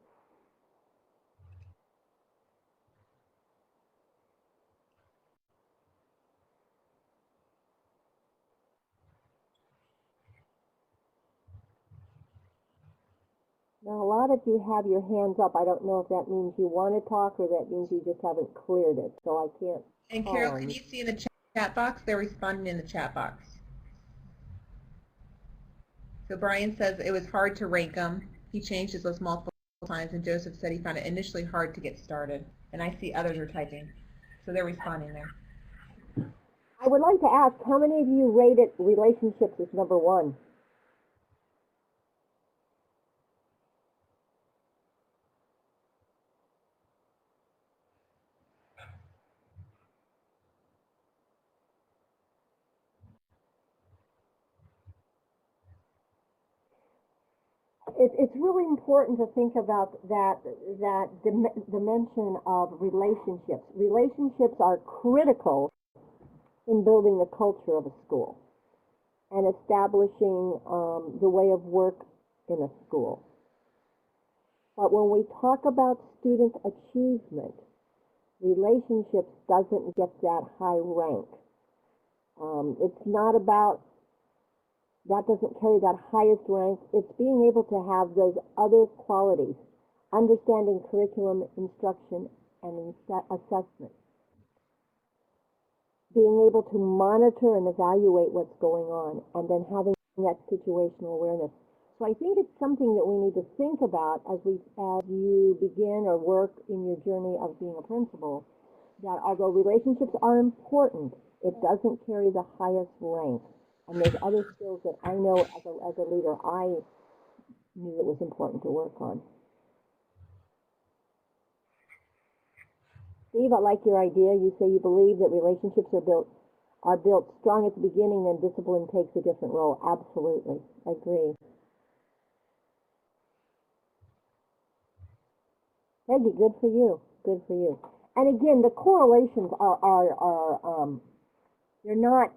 Now, a lot of you have your hands up. I don't know if that means you want to talk or that means you just haven't cleared it. So I can't. And Carol, can you see in the chat box? They're responding in the chat box. So Brian says it was hard to rank them. He changed his list multiple times, and Joseph said he found it initially hard to get started. And I see others are typing. So they're responding there. I would like to ask, how many of you rated relationships as number one? it's really important to think about that dimension of relationships. Relationships are critical in building the culture of a school and establishing the way of work in a school. But when we talk about student achievement, relationships doesn't get that high rank. It's not about, that doesn't carry that highest rank. It's being able to have those other qualities, understanding curriculum, instruction, and assessment. Being able to monitor and evaluate what's going on, and then having that situational awareness. So I think it's something that we need to think about as you begin or work in your journey of being a principal, that although relationships are important, it doesn't carry the highest rank. And there's other skills that I know as a leader I knew it was important to work on. Steve, I like your idea. You say you believe that relationships are built strong at the beginning, and discipline takes a different role. Absolutely. I agree. Peggy, good for you. Good for you. And again, the correlations they're not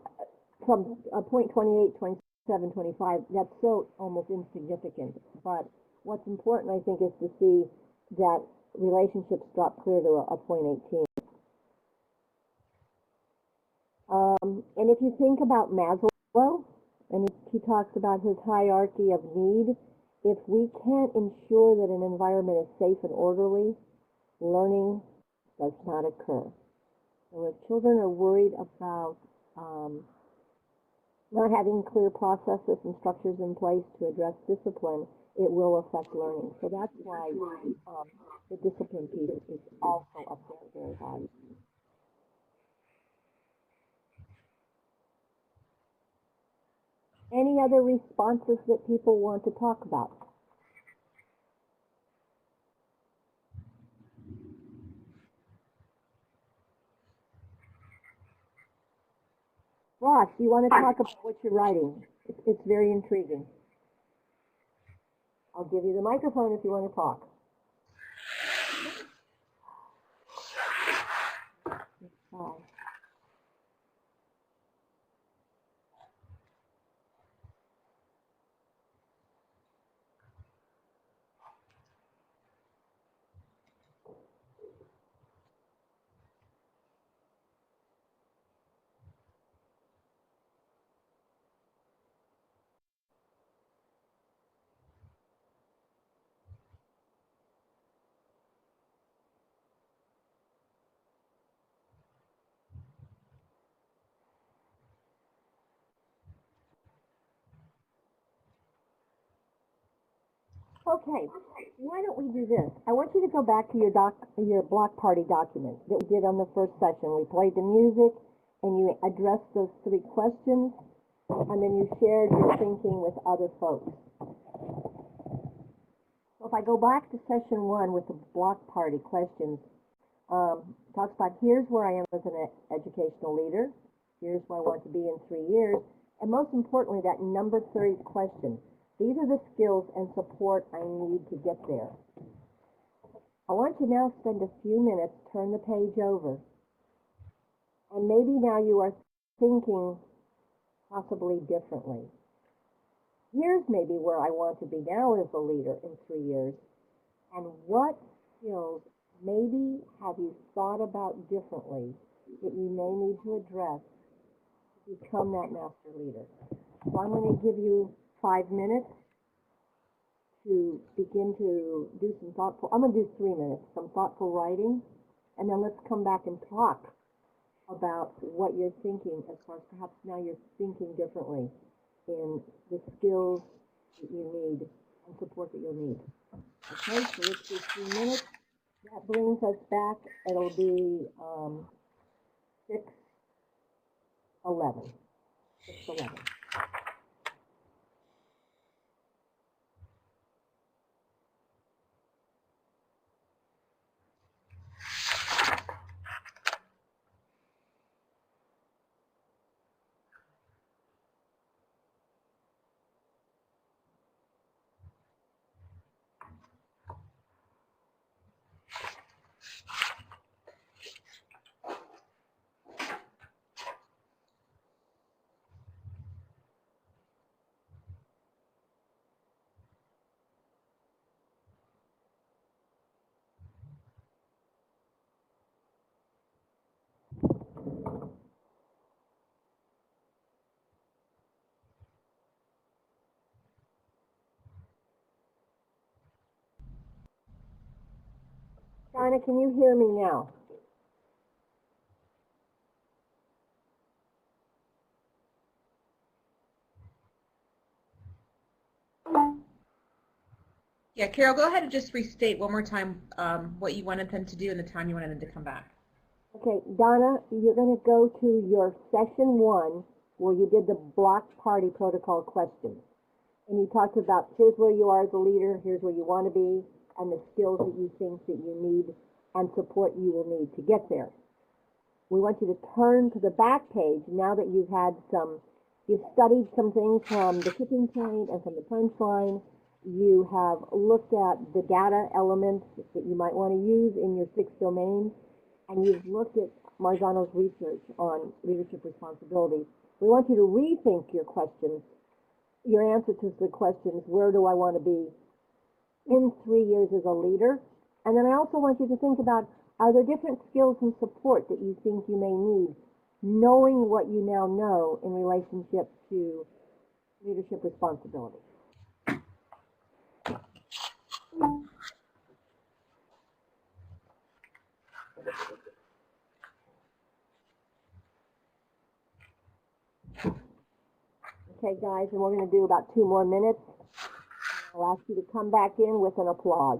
from point 28, 27, 25. That's so almost insignificant. But what's important, I think, is to see that relationships drop clear to a point 18. And if you think about Maslow, and he talks about his hierarchy of need, if we can't ensure that an environment is safe and orderly, learning does not occur. So if children are worried about not having clear processes and structures in place to address discipline, it will affect learning. So that's why the discipline piece is also up there very high. Any other responses that people want to talk about? Ross, you want to talk about what you're writing? It's very intriguing. I'll give you the microphone if you want to talk. Hi. Okay, why don't we do this? I want you to go back to your block party document that we did on the first session. We played the music, and you addressed those 3 questions, and then you shared your thinking with other folks. So if I go back to session 1 with the block party questions, talks about here's where I am as an educational leader, here's where I want to be in 3 years, and most importantly, that number 30 question. These are the skills and support I need to get there. I want you now to spend a few minutes, turn the page over, and maybe now you are thinking possibly differently. Here's maybe where I want to be now as a leader in 3 years, and what skills maybe have you thought about differently that you may need to address to become that master leader. So I'm going to give you 5 minutes to begin to do some thoughtful, I'm going to do 3 minutes, some thoughtful writing, and then let's come back and talk about what you're thinking as far as perhaps now you're thinking differently in the skills that you need and support that you'll need. Okay, so let's do 3 minutes. That brings us back, it'll be 6:11. 6:11. Dinah, can you hear me now? Yeah, Carol, go ahead and just restate one more time what you wanted them to do and the time you wanted them to come back. Okay, Donna, you're going to go to your session 1 where you did the block party protocol questions. And you talked about here's where you are as a leader, here's where you want to be, and the skills that you think that you need and support you will need to get there. We want you to turn to the back page now that you've studied some things from the tipping point and from the punchline. You have looked at the data elements that you might want to use in your 6 domains, and you've looked at Marzano's research on leadership responsibilities. We want you to rethink your questions, your answer to the questions, where do I want to be in 3 years as a leader? And then I also want you to think about, are there different skills and support that you think you may need, knowing what you now know in relationship to leadership responsibility? Okay, guys, and we're going to do about 2 more minutes. I'll ask you to come back in with an applause.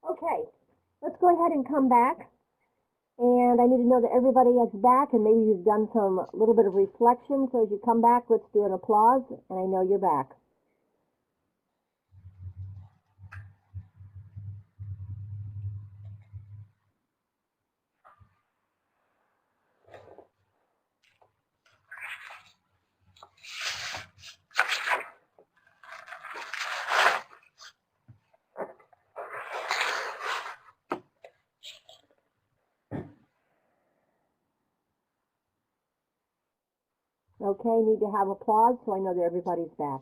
Okay, let's go ahead and come back. And I need to know that everybody is back, and maybe you've done some little bit of reflection. So as you come back, let's do an applause, and I know you're back. Okay, need to have applause so I know that everybody's back.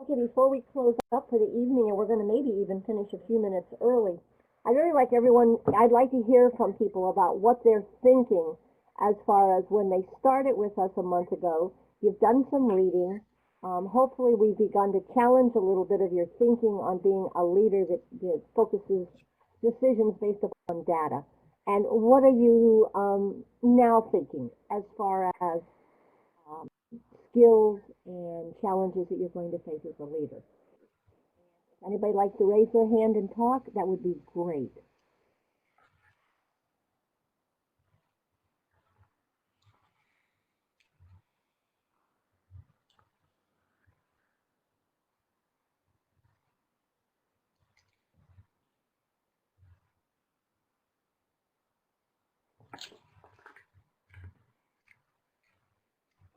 Okay, before we close up for the evening, and we're going to maybe even finish a few minutes early, I'd like to hear from people about what they're thinking as far as when they started with us a month ago. You've done some reading. Hopefully we've begun to challenge a little bit of your thinking on being a leader that focuses decisions based upon data. And what are you now thinking as far as skills and challenges that you're going to face as a leader? Anybody like to raise their hand and talk? That would be great.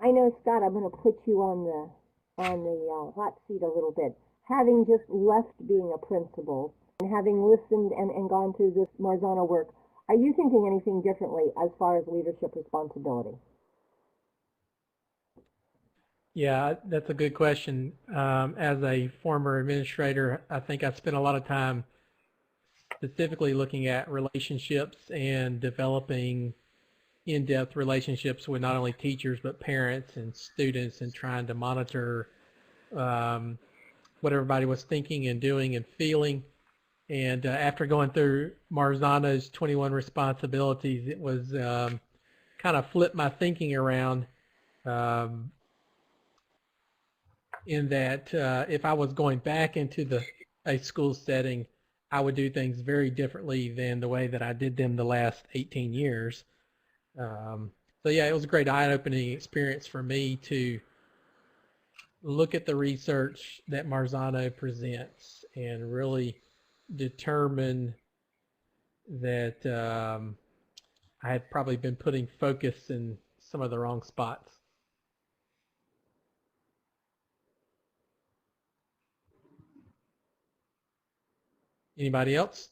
I know, Scott, I'm going to put you on the hot seat a little bit. Having just left being a principal and having listened and gone through this Marzano work, are you thinking anything differently as far as leadership responsibility? Yeah, that's a good question. As a former administrator, I think I spent a lot of time specifically looking at relationships and developing in-depth relationships with not only teachers but parents and students, and trying to monitor what everybody was thinking and doing and feeling. And after going through Marzano's 21 responsibilities, it was kind of flipped my thinking around in that if I was going back into a school setting, I would do things very differently than the way that I did them the last 18 years. So yeah, it was a great eye-opening experience for me to look at the research that Marzano presents and really determine that I had probably been putting focus in some of the wrong spots. Anybody else?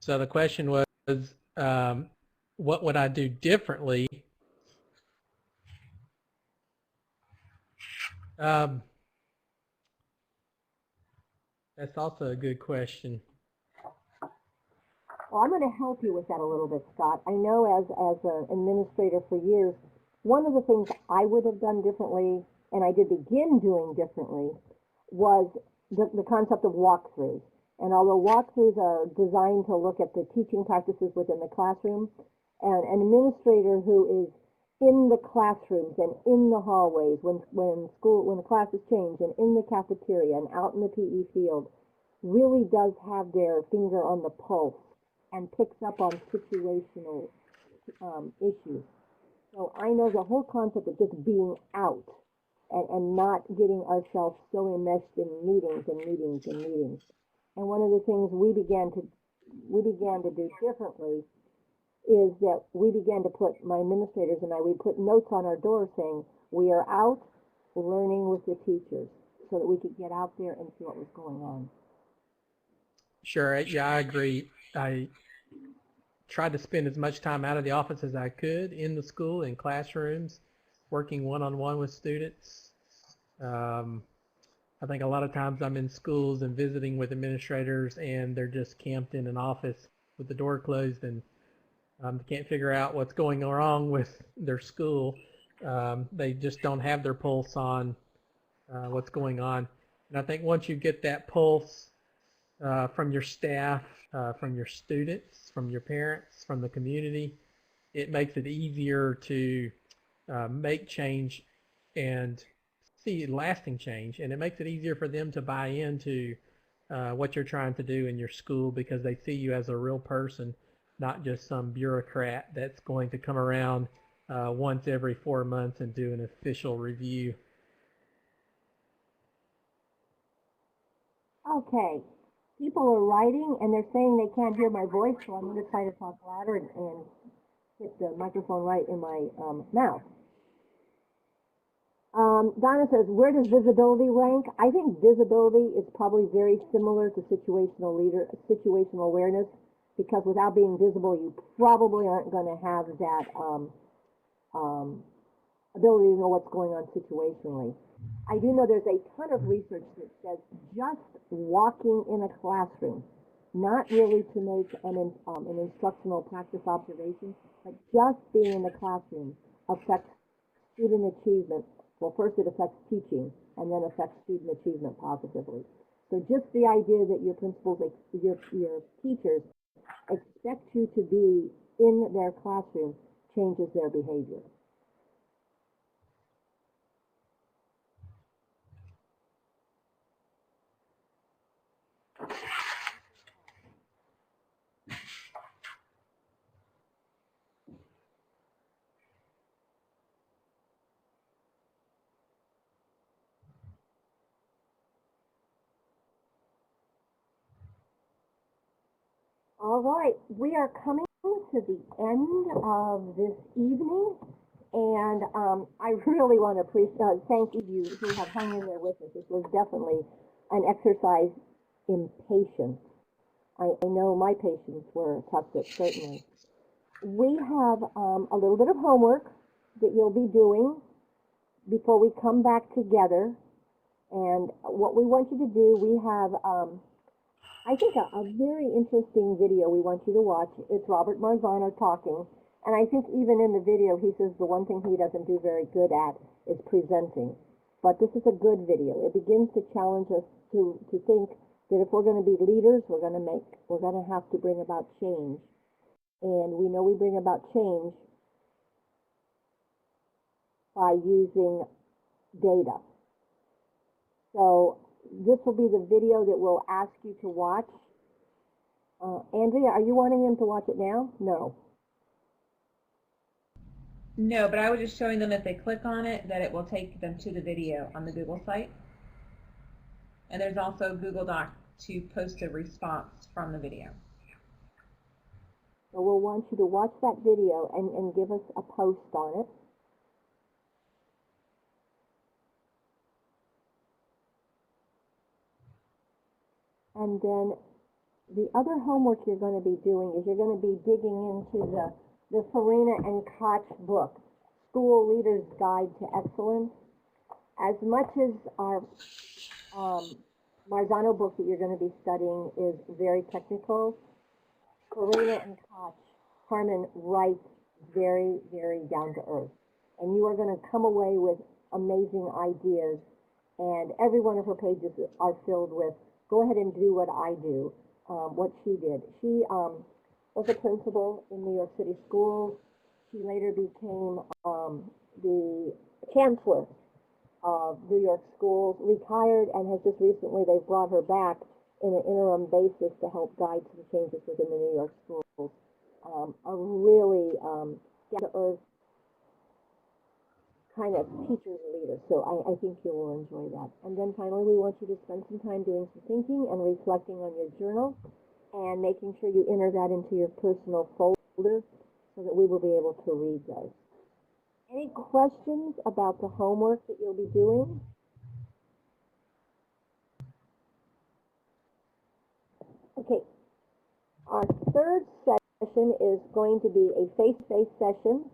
So the question was, what would I do differently? That's also a good question. Well, I'm going to help you with that a little bit, Scott. I know as an administrator for years, one of the things I would have done differently, and I did begin doing differently, was the concept of walkthroughs. And although walkthroughs are designed to look at the teaching practices within the classroom, and an administrator who is in the classrooms and in the hallways when the classes change, and in the cafeteria and out in the PE field, really does have their finger on the pulse and picks up on situational issues. So I know the whole concept of just being out and not getting ourselves so enmeshed in meetings and meetings and meetings. And one of the things we began to do differently is that we began to put, my administrators and I, we put notes on our door saying, we are out learning with the teachers, so that we could get out there and see what was going on. Sure, yeah, I agree. I tried to spend as much time out of the office as I could in the school, in classrooms, working one-on-one with students. I think a lot of times I'm in schools and visiting with administrators, and they're just camped in an office with the door closed, and can't figure out what's going wrong with their school. They just don't have their pulse on what's going on. And I think once you get that pulse from your staff, from your students, from your parents, from the community, it makes it easier to make change and see lasting change. And it makes it easier for them to buy into what you're trying to do in your school, because they see you as a real person, not just some bureaucrat that's going to come around once every 4 months and do an official review. Okay. People are writing and they're saying they can't hear my voice, so I'm going to try to talk louder and hit the microphone right in my mouth. Donna says, where does visibility rank? I think visibility is probably very similar to situational awareness, because without being visible, you probably aren't going to have that ability to know what's going on situationally. I do know there's a ton of research that says just walking in a classroom, not really to make an instructional practice observation, but just being in the classroom affects student achievement. Well, first it affects teaching and then affects student achievement positively. So just the idea that your principals, your teachers expect you to be in their classroom changes their behavior. All right, we are coming to the end of this evening, and I really want to thank you who have hung in there with us. This was definitely an exercise in patience. I know my patience were tested, certainly. We have a little bit of homework that you'll be doing before we come back together, and what we want you to do, we have I think a very interesting video we want you to watch. It's Robert Marzano talking, and I think even in the video he says the one thing he doesn't do very good at is presenting. But this is a good video. It begins to challenge us to think that if we're going to be leaders, we're going to have to bring about change. And we know we bring about change by using data. So this will be the video that we'll ask you to watch. Andrea, are you wanting them to watch it now? No. No, but I was just showing them if they click on it that it will take them to the video on the Google site. And there's also Google Doc to post a response from the video. So we'll want you to watch that video and give us a post on it. And then the other homework you're going to be doing is you're going to be digging into the Farina and Koch book, School Leaders Guide to Excellence. As much as our Marzano book that you're going to be studying is very technical, Farina and Koch, Harmon writes very, very down to earth. And you are going to come away with amazing ideas. And every one of her pages are filled with, go ahead and do what I do, what she did. She was a principal in New York City schools. She later became the chancellor of New York schools, retired, and has just recently, they've brought her back in an interim basis to help guide some changes within the New York schools. A really down-to-earth kind of teacher's leader, so I think you will enjoy that. And then finally, we want you to spend some time doing some thinking and reflecting on your journal and making sure you enter that into your personal folder so that we will be able to read those. Any questions about the homework that you'll be doing? Okay, our third session is going to be a face-to-face session